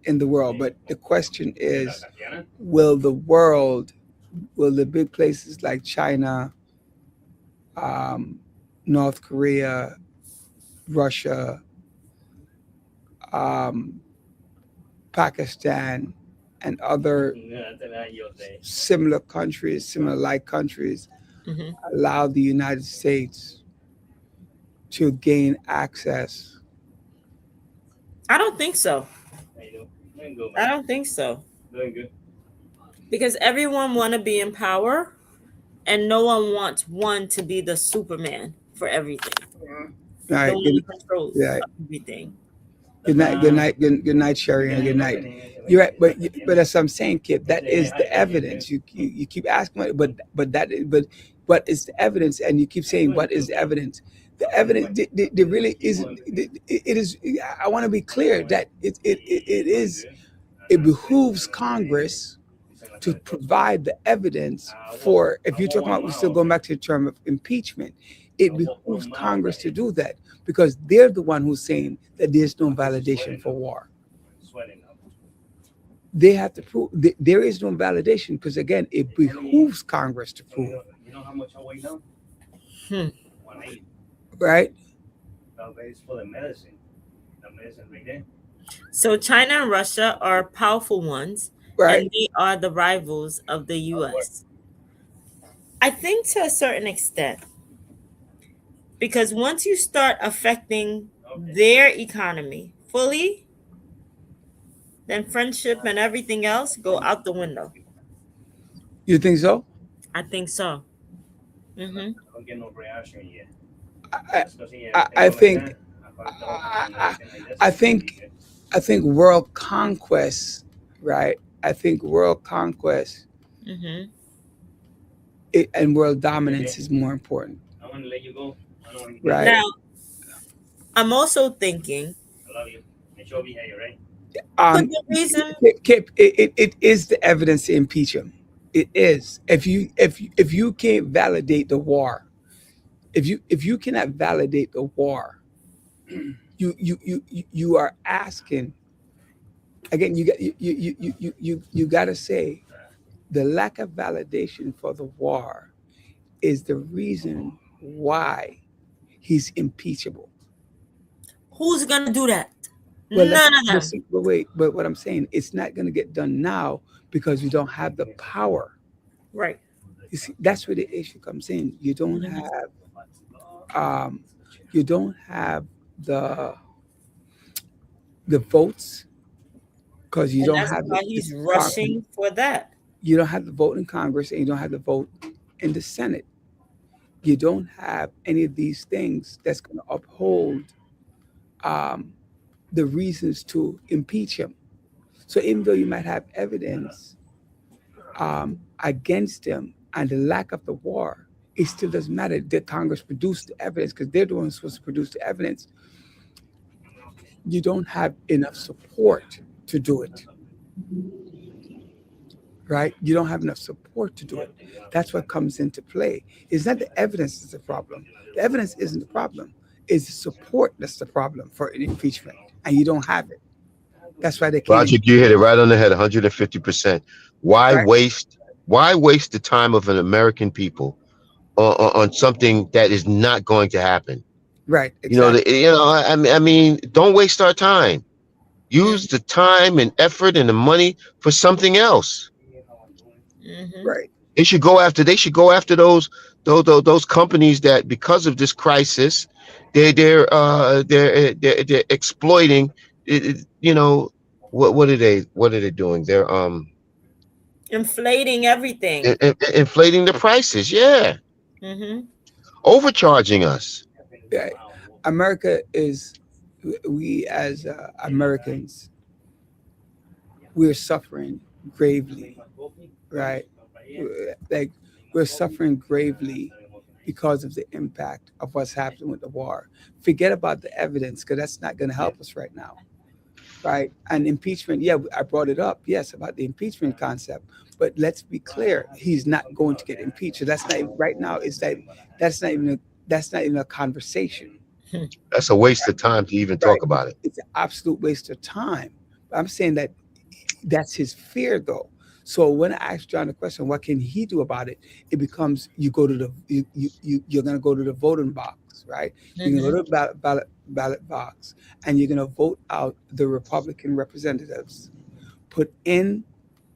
in the world. But the question is, will the world, will the big places like China, um, North Korea, Russia, um, Pakistan, and other similar like countries, Mhm. allow the United States to gain access? I don't think so. I don't think so. Because everyone want to be in power, and no one wants one to be the Superman for everything. All The right, one good, who controls yeah, everything. good night, Sherry, and good night. You're right, but as I'm saying, Kip, that is the evidence. You keep asking, but what is the evidence? And you keep saying, what is the evidence? The evidence, there really isn't. It is. I want to be clear that it behooves Congress to provide the evidence for. If you're talking about, we're still going back to the term of impeachment. It behooves Congress to do that because they're the one who's saying that there's no validation for war. They have to prove there is no validation because again, it behooves Congress to prove, Hmm. right? So China and Russia are powerful ones, right? and they are the rivals of the US. I think to a certain extent, because once you start affecting their economy fully, then friendship and everything else go out the window. You think so? I think so. Mm-hmm. I, I think I, I, I think I think world conquest, right? I think world conquest Mm-hmm. and world dominance is more important, right? Now, I'm also thinking, but Um, the reason, Kip, it is the evidence to impeach him. It is. If you can't validate the war, if you cannot validate the war, you are asking again. You got to say the lack of validation for the war is the reason why he's impeachable. who's gonna do that? Well, that's None of but them. see, but wait, but what I'm saying, it's not going to get done now because we don't have the power. Right. You see, that's where the issue comes in. Mhm. Um, you don't have the the votes because you And don't that's have why the he's rushing for that. you don't have the vote in Congress and you don't have the vote in the Senate. You don't have any of these things that's going to uphold um, the reasons to impeach him. So even though you might have evidence against him and the lack of the war, it still doesn't matter that Congress produced the evidence because they're the ones supposed to produce the evidence. You don't have enough support to do it, right? You don't have enough support to do it. That's what comes into play. It's not the evidence that's the problem. The evidence isn't the problem. It's the support that's the problem for an impeachment, and you don't have it. That's why they can't Logic, you impeach hit him, it right on the head, 150%. Why right? waste? Why waste the time of an American people on something that is not going to happen? Right, exactly. I mean, don't waste our time. Use Mm-hmm. the time and effort and the money for something else. Mm-hmm. Right. They should go after those companies that because of this crisis, they're exploiting. You know what are they doing? They're Inflating everything. inflating the prices. Yeah, Mm-hmm. overcharging us. Yeah. America is, we as Americans, we're suffering gravely, right? Like we're suffering gravely because of the impact of what's happening with the war. Forget about the evidence because that's not going to help us right now, right? And impeachment, yeah, I brought it up, yes, about the impeachment concept, but let's be clear, he's not going to get impeached. So that's not right now. That's not even that's not even a conversation. That's a waste of time to even Right. talk about it. It's an absolute waste of time. I'm saying that that's his fear, though. So when I ask John the question, what can he do about it? It becomes you go to the you're going to go to the voting box, right? You're going to Mm-hmm. go to the ballot box, and you're going to vote out the Republican representatives, put in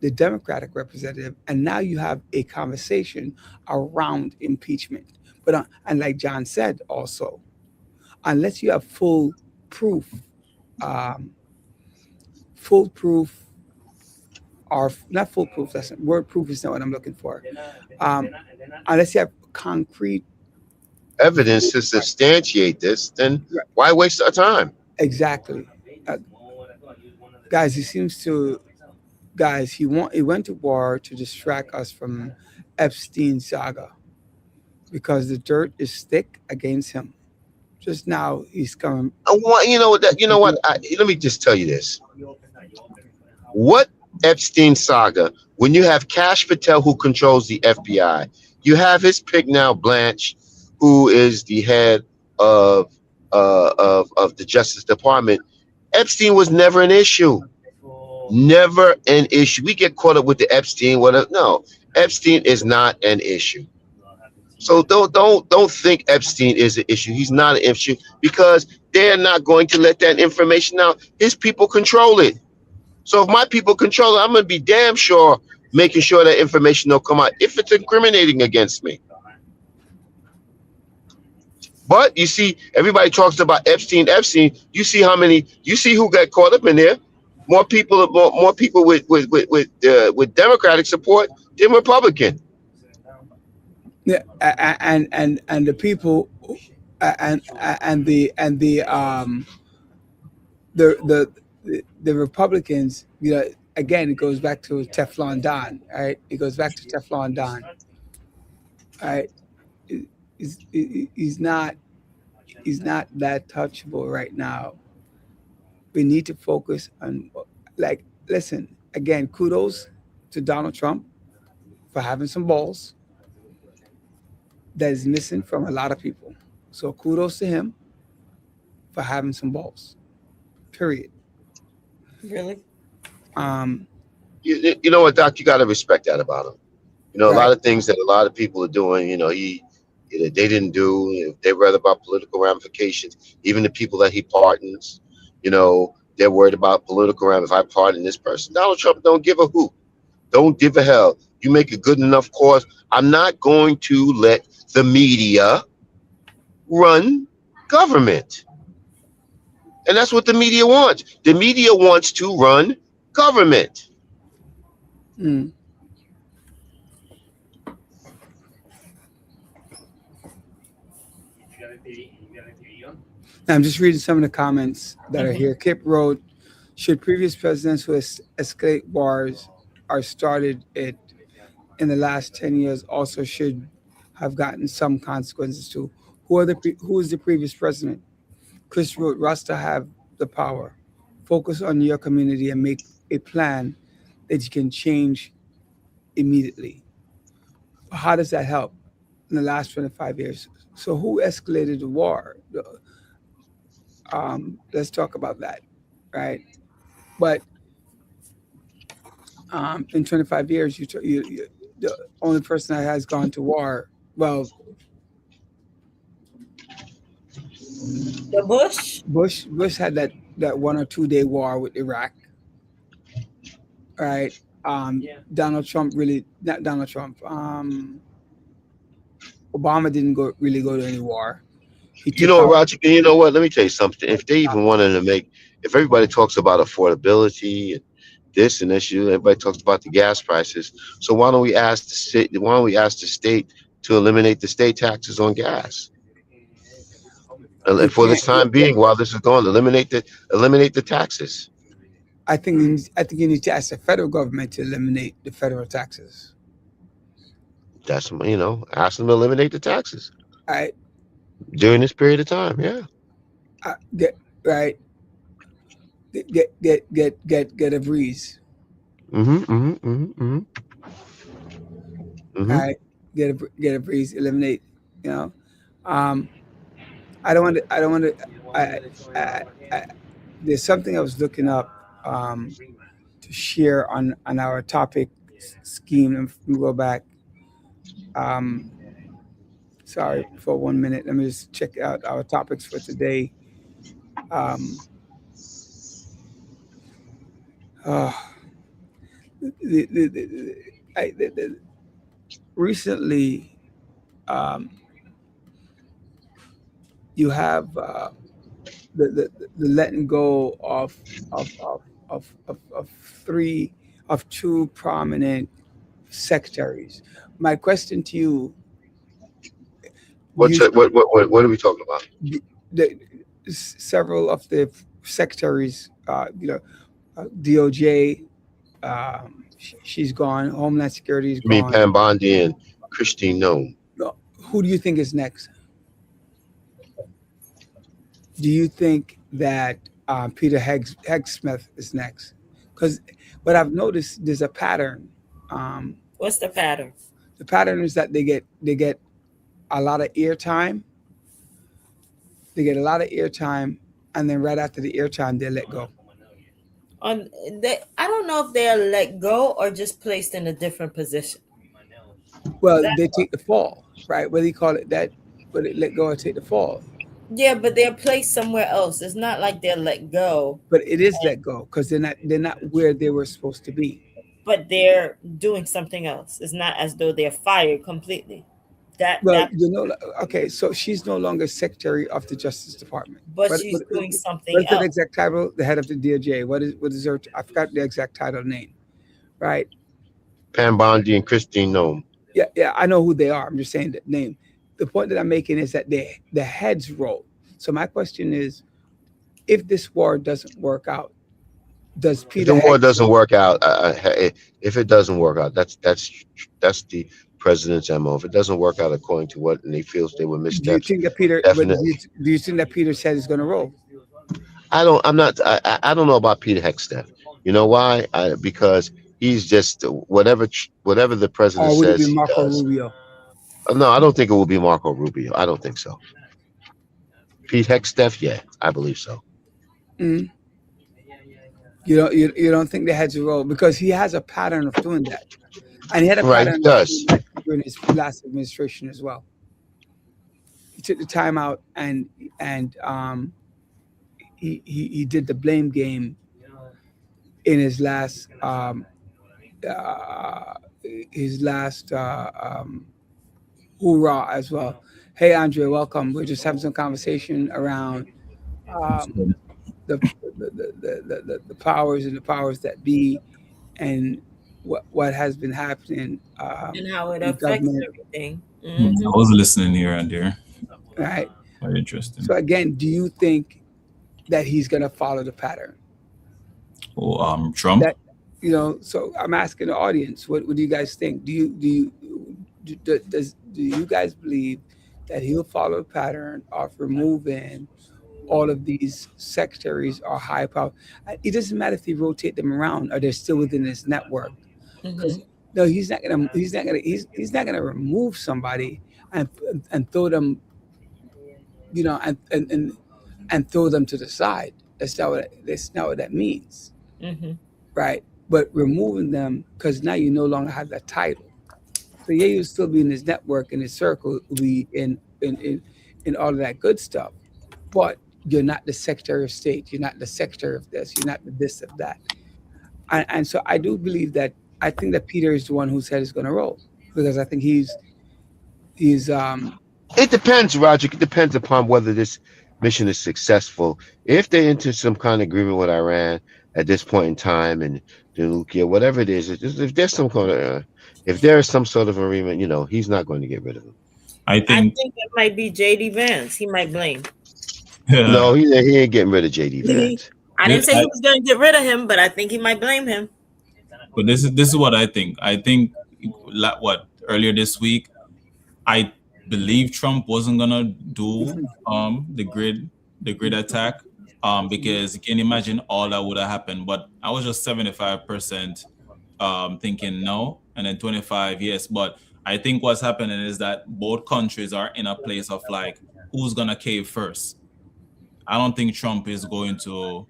the Democratic representative, and now you have a conversation around impeachment. But and like John said, also, unless you have proof, um, full proof or not foolproof. That's word proof is not what I'm looking for. Um, unless you have concrete Evidence proof, to right? substantiate this, then Right. why waste our time? Exactly. Uh, guys, he seems to guys he went to war to distract us from Epstein saga because the dirt is thick against him. Just now he's coming. You know what? Let me just tell you this. What Epstein saga, when you have Cash Patel who controls the FBI, you have his pig now Blanche, who is the head of of the Justice Department. Epstein was never an issue. Never an issue. We get caught up with the Epstein, whatever. No, Epstein is not an issue. So don't think Epstein is an issue. He's not an issue because they're not going to let that information out. His people control it. So if my people control it, I'm gonna be damn sure making sure that information don't come out if it's incriminating against me. But you see, everybody talks about Epstein, Epstein. You see who got caught up in there. More people with Democratic support than Republican. Yeah, and the people, and the Republicans, again, it goes back to Teflon Don, right? It goes back to Teflon Don, right? He's not that touchable right now. We need to focus on, like, listen, again, kudos to Donald Trump for having some balls that is missing from a lot of people. So kudos to him for having some balls. Period. Really? Um, You know what, Doc? You got to respect that about him. You know, a right. lot of things that a lot of people are doing, they didn't do. They read about political ramifications. Even the people that he pardons, they're worried about political ramifications. If I pardon this person, Donald Trump don't give a hoot. Don't give a hell. You make a good enough cause. I'm not going to let the media run government. And that's what the media wants. The media wants to run government. Mm. Now, I'm just reading some of the comments that are here. Kip wrote, should previous presidents who escalate wars or started it in the last 10 years also should have gotten some consequences too? Who is the previous president? Chris wrote, Rasta have the power. Focus on your community and make a plan that you can change immediately. How does that help in the last 25 years? So who escalated the war? Let's talk about that, right? But in 25 years, the only person that has gone to war, well, The Bush? Bush had that 1 or 2 day war with Iraq, right? Donald Trump really, not Donald Trump. Obama didn't really go to any war. He You took know what, out. Roger? You know what? Let me tell you something. If they even wanted to if everybody talks about affordability and this and this, everybody talks about the gas prices. So why don't we ask the state? Why don't we ask the state to eliminate the state taxes on gas? You And for this can't. time being, while this is going, eliminate the taxes. I think you need to ask the federal government to eliminate the federal taxes. Ask them to eliminate the taxes Right? during this period of time. Yeah. Get right. Get a breeze. Mm-hmm. Mm-hmm. Mm-hmm. Mm-hmm. Right? Get a breeze. Eliminate. You know. Um, I don't want to. I don't want to. I, there's something I was looking up to share on our topic scheme. Let me go back. Um, sorry for 1 minute. Let me just check out our topics for today. Um, uh, the, recently, um, you have the letting go of three of two prominent secretaries. My question to you: Do What's you it? What are we talking about? the, several of the secretaries, DOJ, she's gone. Homeland Security is You mean gone. Pam Bondi and Christine Nome? No, who do you think is next? Do you think that Peter Hegsmith is next? Because what I've noticed, there's a pattern. Um, What's the pattern? the pattern is that they get a lot of airtime. They get a lot of airtime, and then right after the airtime, they let go. On I don't know if they're let go or just placed in a different position. Well, That they take the fall. right? Whether you call it that, whether it let go or take the fall, Yeah, but they're placed somewhere else. It's not like they're let go, but it is let go because they're not where they were supposed to be. but they're doing something else. It's not as though they're fired completely. Well, That okay, so she's no longer Secretary of the Justice Department. but What she's what doing what something is the else. exact title? The head of the DOJ. What is her? I forgot the exact title name. Right? Pam Bondi and Christine Nome. Yeah, yeah. I know who they are. I'm just saying the name. The point that I'm making is that the heads roll. So my question is, if this war doesn't work out, does If the Peter war Heck? doesn't work out, if it doesn't work out, that's the president's MO. If it doesn't work out according to what and he feels they were Do you missteps, think that Peter? But definitely. do you think that Peter's head is going to roll? I don't. I'm not. I don't know about Peter Hecksteff. You know why? Because he's just whatever the president Or would it be says he Marco does. Rubio? No, I don't think it will be Marco Rubio. I don't think so. Pete Hecksteff, yeah, I believe so. Mm. You don't think the heads will roll because he has a pattern of doing that, and he had a Right, he pattern of does. doing that during his last administration as well. He took the time out and he did the blame game in uh, his last hoorah as well. Hey Andre, welcome. We're just having some conversation around um, the powers and the powers that be and what has been happening And how it in affects government, everything. I was listening here and there. right? Very interesting. So again, do you think that he's going to follow the pattern? Oh, Trump. That so I'm asking the audience, what do you guys think? Do you guys believe that he'll follow the pattern of removing all of these secretaries or high power? It doesn't matter if they rotate them around or they're still within his network. Because Hmm. no, he's not gonna remove somebody and and throw them, and throw them to the side. That's not what that means, Hmm. right? But removing them because now you no longer have that title. So yeah, you'll still be in his network, in his circle, will be in all of that good stuff. But you're not the Secretary of State. You're not the Secretary of this. You're not the this of that. And so I do believe that I think that Peter is the one who said is going to roll because I think he's. It depends, Roger. It depends upon whether this mission is successful. If they enter some kind of agreement with Iran at this point in time and the nuclear, whatever it is, if there's some kind of, if there is some sort of agreement, he's not going to get rid of him. I I think. think it might be JD Vance. He might blame. No, he ain't getting rid of JD Vance. I didn't say he was going to get rid of him, but I think he might blame him. But this is what I think. I think like what earlier this week, I believe Trump wasn't gonna do the grid attack because you can imagine all that would have happened. But I was just 75% thinking no, and then 25 yes. But I think what's happening is that both countries are in a place of like who's gonna cave first. I don't think Trump is going to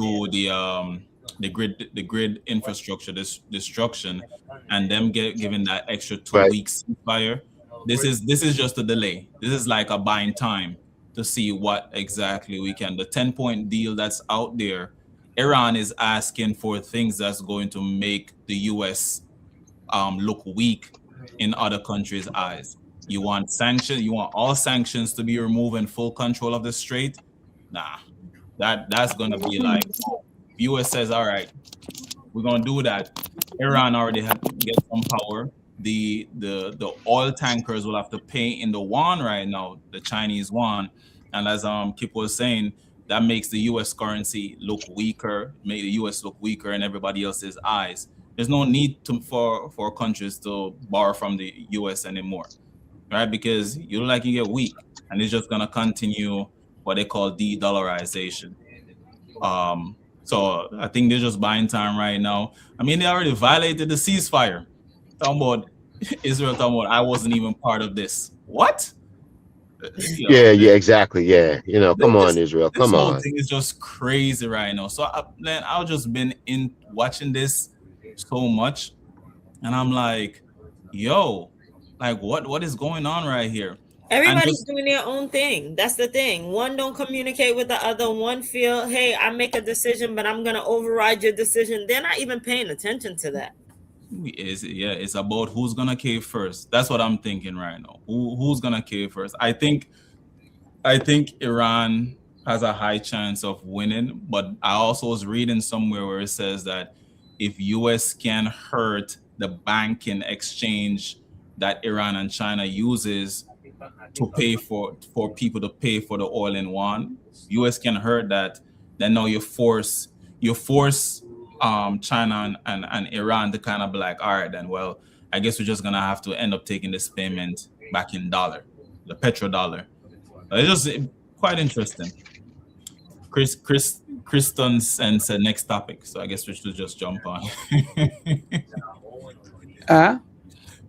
do the grid infrastructure destruction and them giving that extra two Right. weeks fire. This is just a delay. This is like a buying time to see what exactly we can. The 10-point deal that's out there, Iran is asking for things that's going to make the US look weak in other countries' eyes. You want sanctions, you want all sanctions to be removed and full control of the strait. Nah, that's gonna be like, oh, US says, all right, we're gonna do that. Iran already get some power. The oil tankers will have to pay in the yuan right now, the Chinese yuan, and as Kip was saying, that makes the U.S. currency look weaker, make the U.S. look weaker in everybody else's eyes. There's no need for countries to borrow from the U.S. anymore, right? Because you look like you get weak, and it's just gonna continue what they call de-dollarization. So I think they're just buying time right now. I mean, they already violated the ceasefire. Talking about Israel, talking about I wasn't even part of this. What? Yeah, yeah, exactly. Yeah. Come This on, Israel. this Come whole on. thing is just crazy right now. So man, I've just been in watching this so much, and I'm like, yo, Like what is going on right here? And Everybody's just doing their own thing. That's the thing. One don't communicate with the other. One feel, hey, I make a decision, but I'm gonna override your decision. They're not even paying attention to that. is yeah, it's about who's gonna cave first. That's what I'm thinking right now. Who's gonna cave first? I think Iran has a high chance of winning, but I also was reading somewhere where it says that if US can hurt the banking exchange that Iran and China uses to pay for people to pay for the oil in one, US can hurt that, then now you force China and Iran to kind of be like, all right, then well, I guess we're just gonna have to end up taking this payment back in dollar, the petrodollar. It's just quite interesting. Kristen said next topic, so I guess we should just jump on. Uh,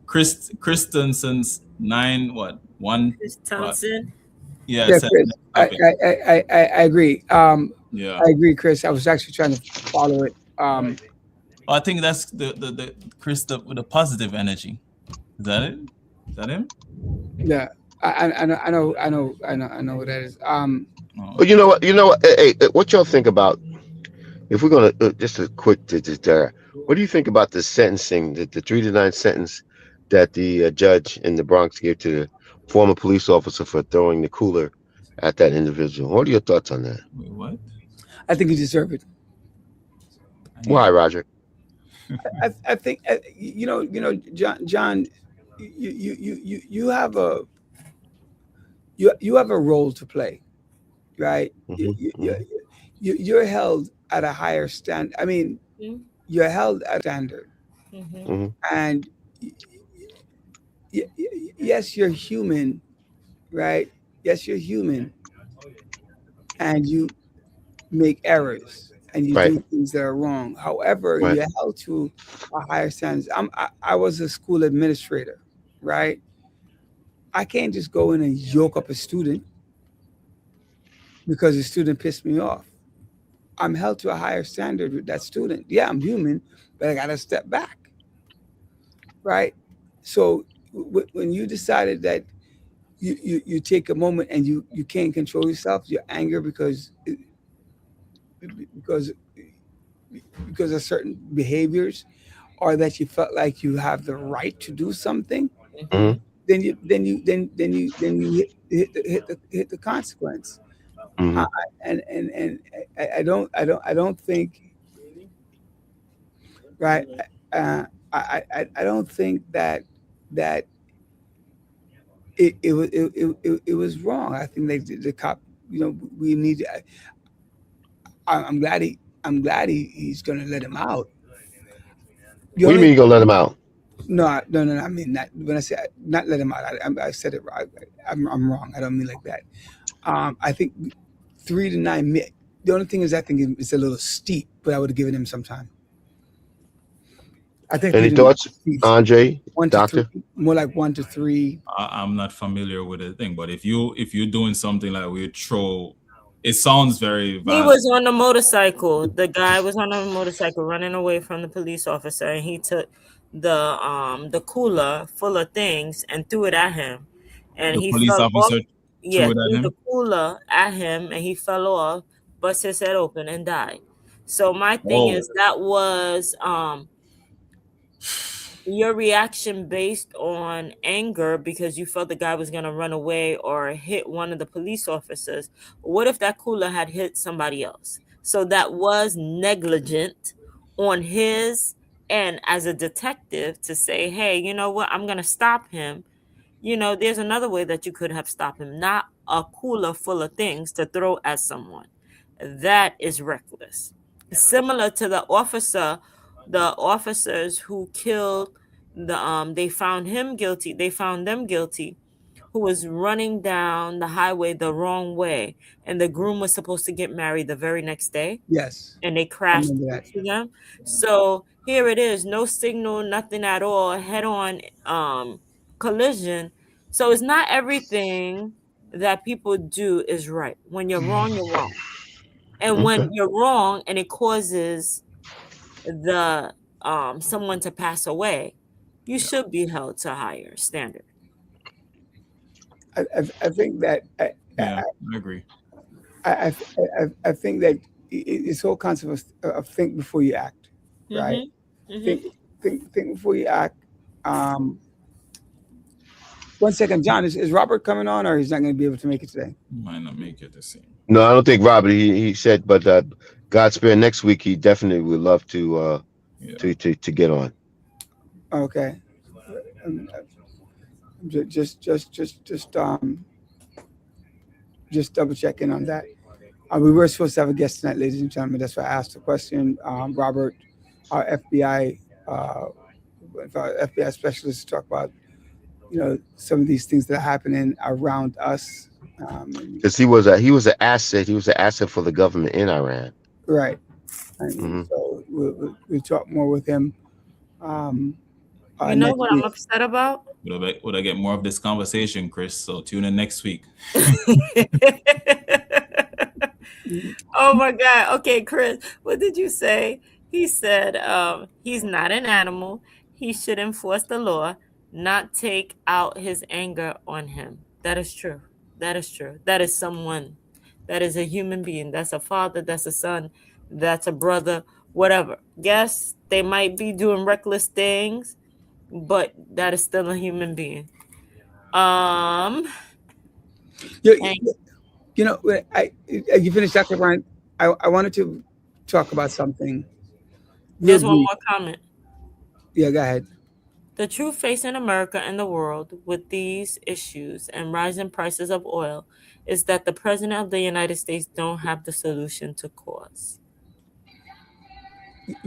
Christensen's 9 Chris what Thompson. yeah, yeah, said Chris, next topic. I agree. Yeah. I agree, Chris. I was actually trying to follow it. I think that's the Chris with the positive energy. Is that it? Is that him? Yeah, I know what that is. Oh. But you know what? Hey, what y'all think about if we're gonna just a quick there? What do you think about the sentencing, the 3 to 9 sentence that the judge in the Bronx gave to the former police officer for throwing the cooler at that individual? What are your thoughts on that? Wait, what? I think you deserve it. Why, Roger? I think John, you have a role to play, right? Hmm. Hmm. You're held at a higher stand. I mean, Mm-hmm. you're held at a standard, Mm-hmm. Hmm. and yes, you're human, right? Yes, you're human, and you make errors and you Right, do things that are wrong. However, right. you're held to a higher standard. I was a school administrator, right? I can't just go in and yoke up a student because the student pissed me off. I'm held to a higher standard with that student. Yeah, I'm human, but I got to step back, right? So when you decided that you take a moment and you can't control yourself, your anger because because of certain behaviors, or that you felt like you have the right to do something, Mm-hmm. Hmm. then you hit the consequence. Hmm. I, and I don't think, right. I don't think that it was wrong. I think the cop. We need. I'm glad he's going to let him out. The What do you only mean you gonna let him out? no. I mean that when I say not let him out, I said it. I'm wrong. I don't mean like that. I think 3 to 9. The only thing is, I think it's a little steep, but I would have given him some time. I think Any 3 to 9 thoughts, steep. Andre, 1 to 3, doctor? more like 1 to 3. I'm not familiar with the thing, but if you're doing something like we throw, it sounds very He violent. was on a motorcycle. The guy was on a motorcycle running away from the police officer, and he took the cooler full of things and threw it at him, and The he police fell off. officer Yeah, threw it at threw the him. cooler at him, and he fell off, bust his head open, and died. So my thing Oh, is that was your reaction based on anger because you felt the guy was going to run away or hit one of the police officers. What if that cooler had hit somebody else? So that was negligent on his end as a detective to say, hey, you know what? I'm going to stop him. There's another way that you could have stopped him, not a cooler full of things to throw at someone. That is reckless. Similar to the officers who killed they found him guilty. They found them guilty, who was running down the highway the wrong way, and the groom was supposed to get married the very next day, Yes, and they I crashed remember that. into them. So here it is, no signal, nothing at all, head on collision. So it's not everything that people do is right. When you're wrong, you're wrong. And Okay. when you're wrong and it causes the someone to pass away, You should be held to a higher standard. I think that Yeah, I agree. I think that it's whole concept of think before you act, right? Mm-hmm. Mm-hmm. Think think before you act. Um, 1 second, John, is Robert coming on, or he's not going to be able to make it today? Might not make it the same. No, I don't think Robert. He said, but God spare next week. He definitely would love Yeah. to get on. Okay, um, just double checking on that. We were supposed to have a guest tonight, ladies and gentlemen. That's why I asked the question. Robert, our FBI, uh, our FBI specialist, to talk about some of these things that are happening around us. And, Because he was an asset. He was an asset for the government in Iran. right, and Hmm. so we'll talk more with him You know next what I'm week. upset about? Would I get more of this conversation, Chris? So tune in next week. Oh my God. Okay, Chris, what did you say? He said he's not an animal. He should enforce the law, not take out his anger on him. That is true. That is true. That is someone. That is a human being. That's a father. That's a son. That's a brother. Whatever. Yes, they might be doing reckless things, but that is still a human being. Um, You, and you know, you finished, Dr. Brian. I wanted to talk about something real there's one brief. more comment. Yeah, go ahead. The true face in America and the world with these issues and rising prices of oil is that the President of the United States don't have the solution to cause.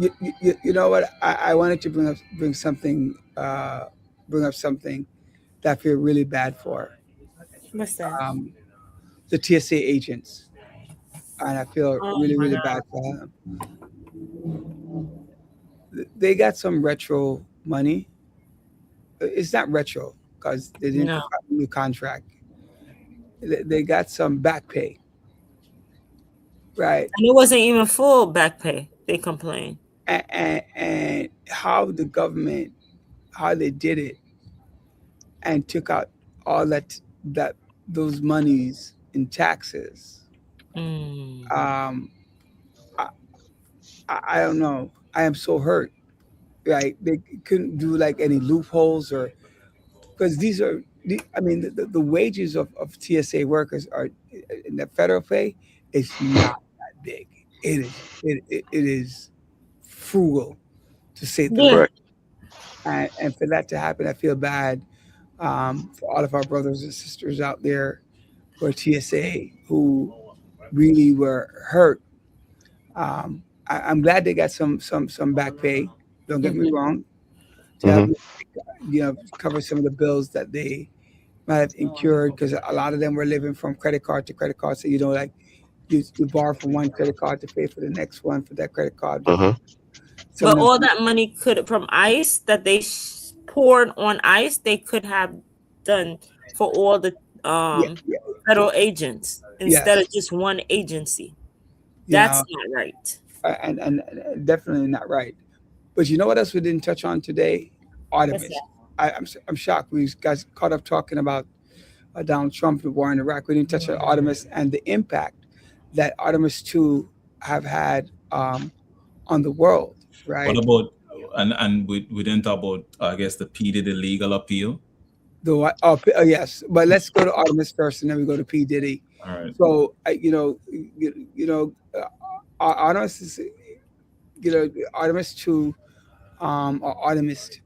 You know what? I wanted to bring up something that I feel really bad for. What's that? Um, the TSA agents, and I feel Oh really, my really God. bad for them. They got some retro money. It's not retro because they didn't No. provide a new contract. They got some back pay, right? And it wasn't even full back pay. They complain. And how the government, how they did it, and took out all that those monies in taxes. Mm. Um, I, I don't know. I am so hurt. Right? They couldn't do like any loopholes or because these are. I mean, the wages of TSA workers are in the federal pay is not that big. It is frugal to say the Yeah. least. Correct. And for that to happen, I feel bad for all of our brothers and sisters out there who are TSA who really were hurt. I'm glad they got some back pay. Don't get me Mhm. wrong. To help Hmm. cover some of the bills that they might have incurred because a lot of them were living from credit card to credit card. So like you borrow from one credit card to pay for the next one for that credit card. But Uh-huh. some But of them, all that money could from ICE that they poured on ICE, they could have done for all the yeah, yeah, federal agents instead of yes, just one agency. you That's know, not right. and definitely not right. But you know what else we didn't touch on today? What's Artemis. that? I'm shocked. We guys caught up talking about Donald Trump, the war in Iraq. We didn't touch on Artemis and the impact that Artemis 2 have had on the world, What right? about we didn't talk about I guess the P Diddy legal appeal. Yes, but let's go to Artemis first, and then we go to P Diddy. All right. So Artemis is Artemis 2 or Artemis,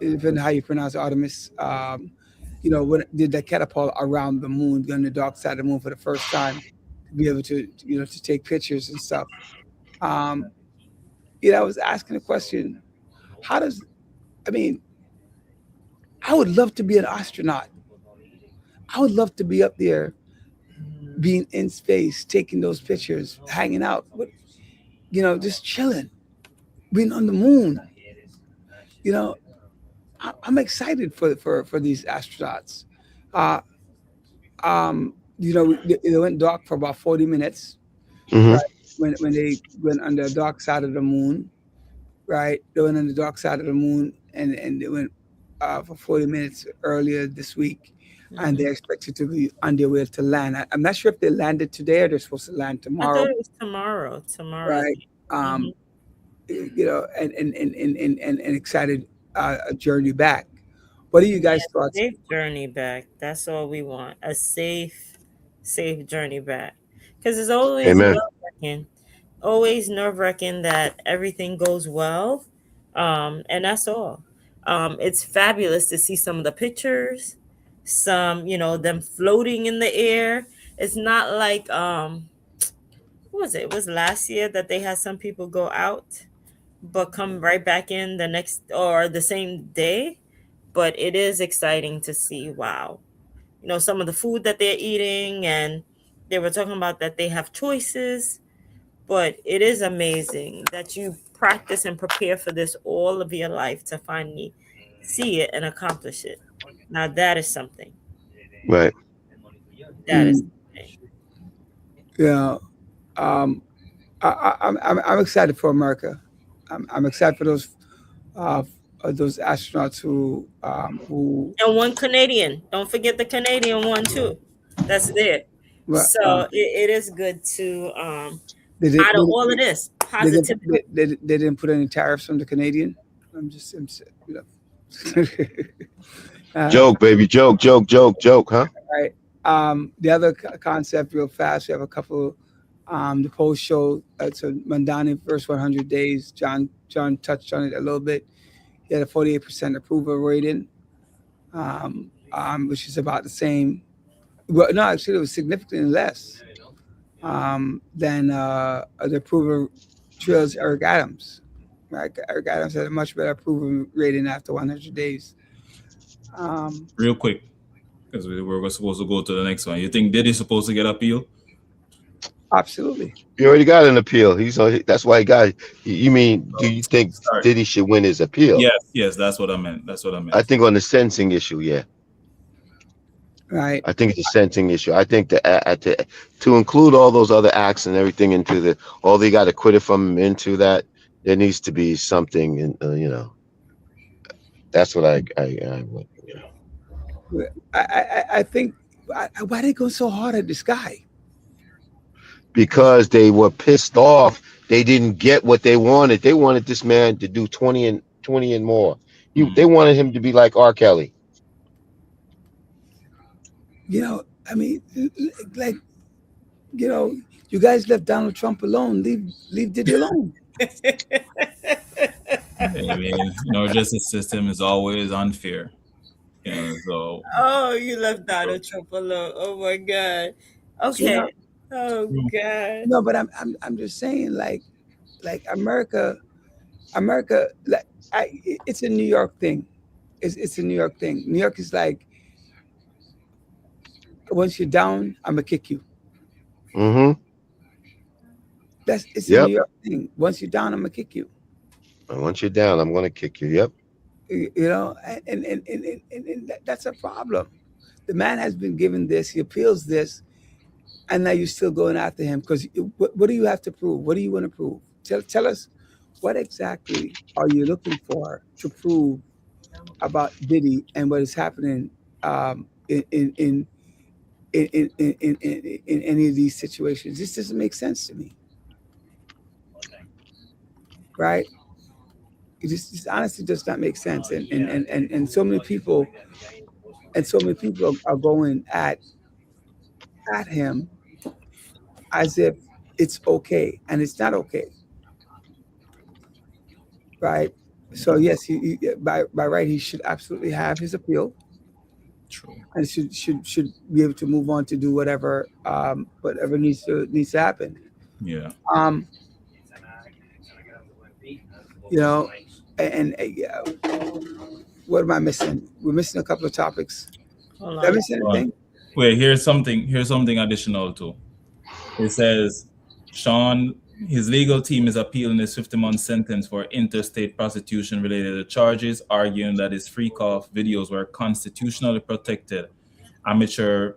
depending on how you pronounce Artemis. When did the catapult around the moon, on the dark side of the moon for the first time, to be able to to take pictures and stuff. Um, I was asking the question, how does I mean, I would love to be an astronaut. I would love to be up there, being in space, taking those pictures, hanging out, just chilling, being on the moon. You know, I'm excited for these astronauts. Uh, they went dark for about 40 minutes, Hmm. right? When they went on the dark side of the moon, right? They went on the dark side of the moon, and they went for 40 minutes earlier this week, and Mhm. they're expected to be on their way to land. I'm not sure if they landed today or they're supposed to land I thought tomorrow, it was tomorrow. Tomorrow. right? Mhm. Um, and excited a journey back. What are you guys' thoughts? Safe journey back. That's all we want. A safe journey back. Because it's Amen. always nerve wracking that everything goes well. And that's all. It's fabulous to see some of the pictures, some, them floating in the air. It's not like, what was it? It was last year that they had some people go out, but come right back in the next or the same day. But it is exciting to see, wow, some of the food that they're eating, and they were talking about that they have choices. But it is amazing that you practice and prepare for this all of your life to finally see it and accomplish it. Now that is something. Right. That is Mm, something. yeah, um, I'm excited for America. I'm excited for uh, those astronauts who And one Canadian, don't forget the Canadian one too, that's there. well, So it is good to, they, did, out of all of this they, didn't, positivity. they didn't put any tariffs on the Canadian. You know. uh, Joke, baby. Joke, joke, joke, joke, huh? right. The other concept, real fast, we have a couple. The polls show so Mandani first 100 days. John touched on it a little bit. He had a 48% approval rating, which is about the same. Well, no, actually, it was significantly less than the approval trails Eric Adams. Right, Eric Adams had a much better approval rating after 100 days. Um, Real quick, because we're supposed to go to the next one. You think Diddy's supposed to get appeal? Absolutely. He already got an appeal. That's why he got. You mean? Do you think Sorry. Diddy should win his appeal? Yes, that's what I meant. That's what I I meant. think on the sentencing issue, yeah. Right. I think it's a sentencing issue. I think that to include all those other acts and everything into all they got acquitted from him into that, there needs to be something, and that's what I would. I think why they go so hard at this guy? Because they were pissed off. They didn't get what they wanted. They wanted this man to do 20 and more. They Mm. wanted him to be like R. Kelly. I mean, like you know, you guys left Donald Trump alone. Leave Diddy alone. I mean, justice system is always unfair. So Oh, you left Donald Trump alone. Oh my God. You Okay. know, Oh God. no, but I'm just saying, like America, like it's a New York thing. It's a New York thing. New York is like, once you're down, I'm gonna kick you. Mm-hmm. It's a New Yep. York thing. Once you're down, I'm gonna kick you. And once you're down, I'm gonna kick you. Yep. That's a problem. The man has been given this. He appeals this, and now you're still going after him because what do you have to prove? What do you want to prove? Tell us, what exactly are you looking for to prove about Diddy and what is happening in, in any of these situations? This doesn't make sense to me, right? It just honestly does not make sense, and so many people are going at him as if it's okay, and it's not okay, right? So yes, by right he should absolutely have his appeal, true. and should be able to move on to do whatever needs to happen. Yeah. Um, you know, and what am I missing? We're missing a couple of topics. Hold Did I on. miss anything? Wait, here's something additional too. It says Sean, his legal team is appealing his 50-month sentence for interstate prostitution related to charges, arguing that his freak off videos were constitutionally protected amateur,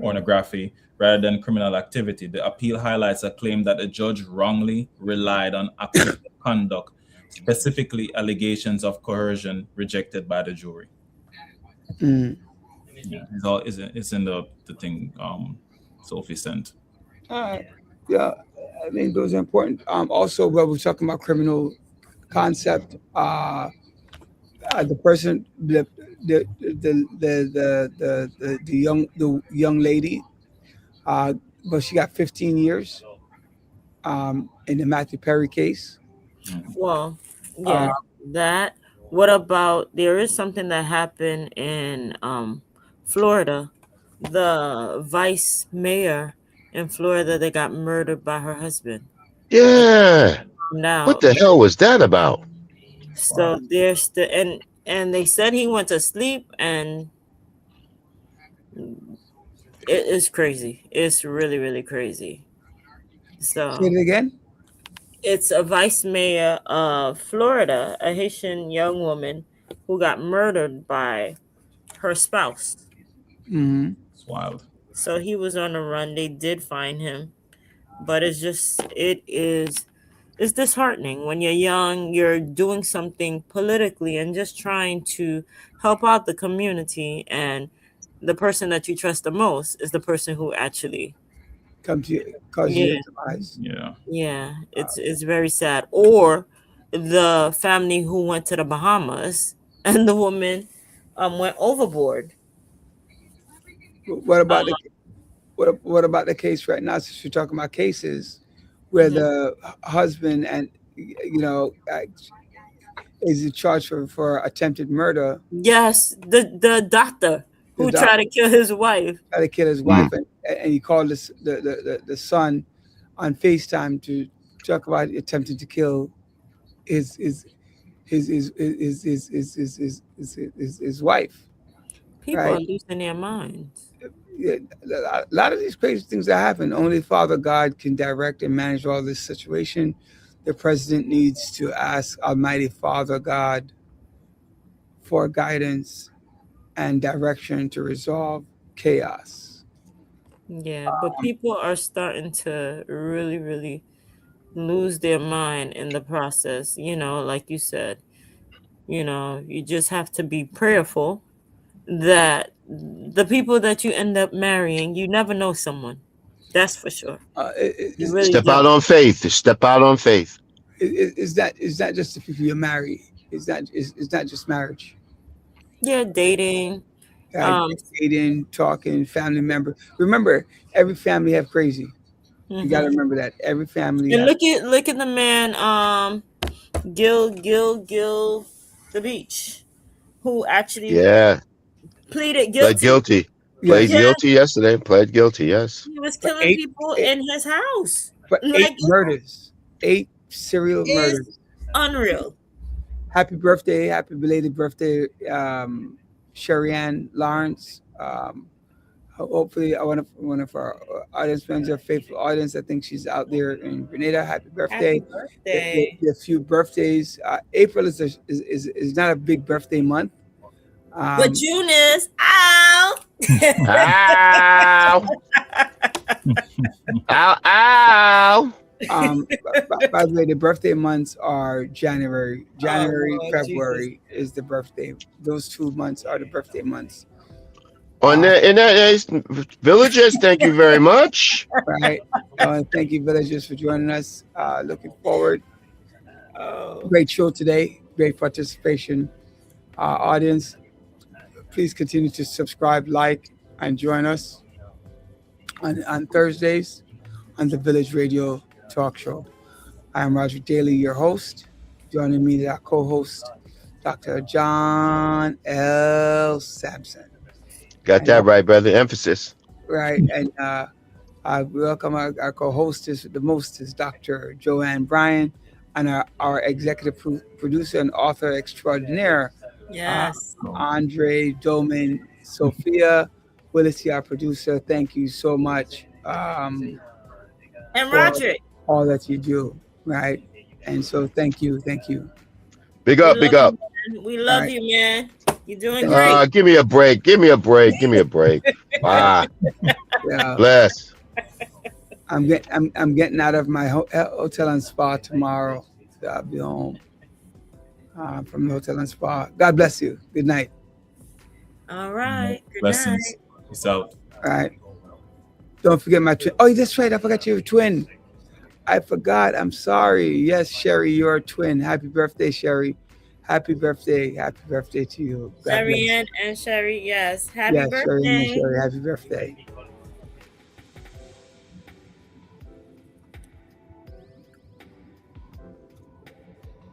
pornography rather than criminal activity. The appeal highlights a claim that the judge wrongly relied on acquittal conduct specifically allegations of coercion rejected by the jury. Mm. Yeah, it's in the thing Sophie sent. All right. Yeah, I think those are important. Also, when we're talking about criminal concept, the person, the young lady, uh, but she got 15 years in the Matthew Perry case. Mm. Well, Uh, yeah, that. What about there is something that happened in Florida? The vice mayor in Florida that got murdered by her husband. Yeah. What Now, the hell was that about? so there's the and they said he went to sleep and it is crazy. It's really really crazy. say So it again. it's a vice mayor of Florida, a Haitian young woman who got murdered by her spouse. Hmm. It's wild. So he was on the run. They did find him, but it's disheartening when you're young, you're doing something politically and just trying to help out the community, and the person that you trust the most is the person who actually Come to you, cause you yeah, your demise. Yeah. yeah, it's very sad. Or the family who went to the Bahamas and the woman went overboard. What about what about the case right now? Since you're talking about cases where Mhm. the husband and is charged for attempted murder, Yes, the doctor the who doctor tried to kill his wife. tried to kill his Mm. wife, and he called the son on FaceTime to talk about attempting to kill his his his wife, People are right? losing their minds. Yeah, a lot of these crazy things that happen, only Father God can direct and manage all this situation. The president needs to ask Almighty Father God for guidance and direction to resolve chaos. Yeah, but people are starting to really, really lose their mind in the process. Like you said, you just have to be prayerful that the people that you end up marrying, you never know someone. That's for sure. You really Step out don't. on faith. Step out on faith. Is that just the people you marry? Is that just marriage? Yeah, dating. Right? Um, Dating, talking, family member. Remember, every family have crazy. You got to mhm. remember that every family And have. look at the man, Gil, the beach, who actually Yeah. pleaded Pled guilty. guilty. Pled Yes, Yeah, guilty yesterday. Pled guilty. Yes. he was for killing people eight in his house. for Like eight murders, eight serial it's murders. unreal. Happy birthday, happy belated birthday, Sherry Ann Lawrence. Hopefully, one of our audience members, our faithful audience. I think she's out there in Grenada. Happy Happy birthday! birthday. There are a few birthdays. April is not a big birthday month. But Um, June is out. Ow. Ow. Ow. by the way, the birthday months are January. Oh January, Lord Jesus. February is the birthday. Those 2 months are the birthday months. On Uh, that, in that case, villagers, thank you very much. right. Thank you, villagers, for joining us. Looking forward. Oh. Great show today. Great participation. Audience, please continue to subscribe, like, and join us on Thursdays on the Village Radio Talk Show. I am Roger Daly, your host. Joining me is our co-host, Dr. John L. Sampson. Got And that right, brother. Emphasis. right, and I welcome our co-hostess, the most is Dr. Joanne Bryan, and our executive producer and author extraordinaire, uh, Yes. Andre Doman Sophia Willis, our producer. Thank you so much And for Roderick, all that you do, right? And so thank you. Big we up, big love you, up. man. We All love right. you, man. You're doing great. Give me a break. Give me a break. Give me a break. Ah, Yeah, bless. I'm getting out of my hotel and spa tomorrow. So I'll be home. from the hotel and spa. God bless you. Good night. All Mm, right. Good blessings. night. Peace out. All right. Don't forget my twin. Oh, that's right. I forgot you're a twin. I forgot. I'm sorry. Yes, Sherry, you're a twin. Happy birthday, Sherry. Happy birthday. Happy birthday to you. God Sherry bless. and Sherry, yes. Happy Yes, Sherry and birthday. Sherry. Happy birthday.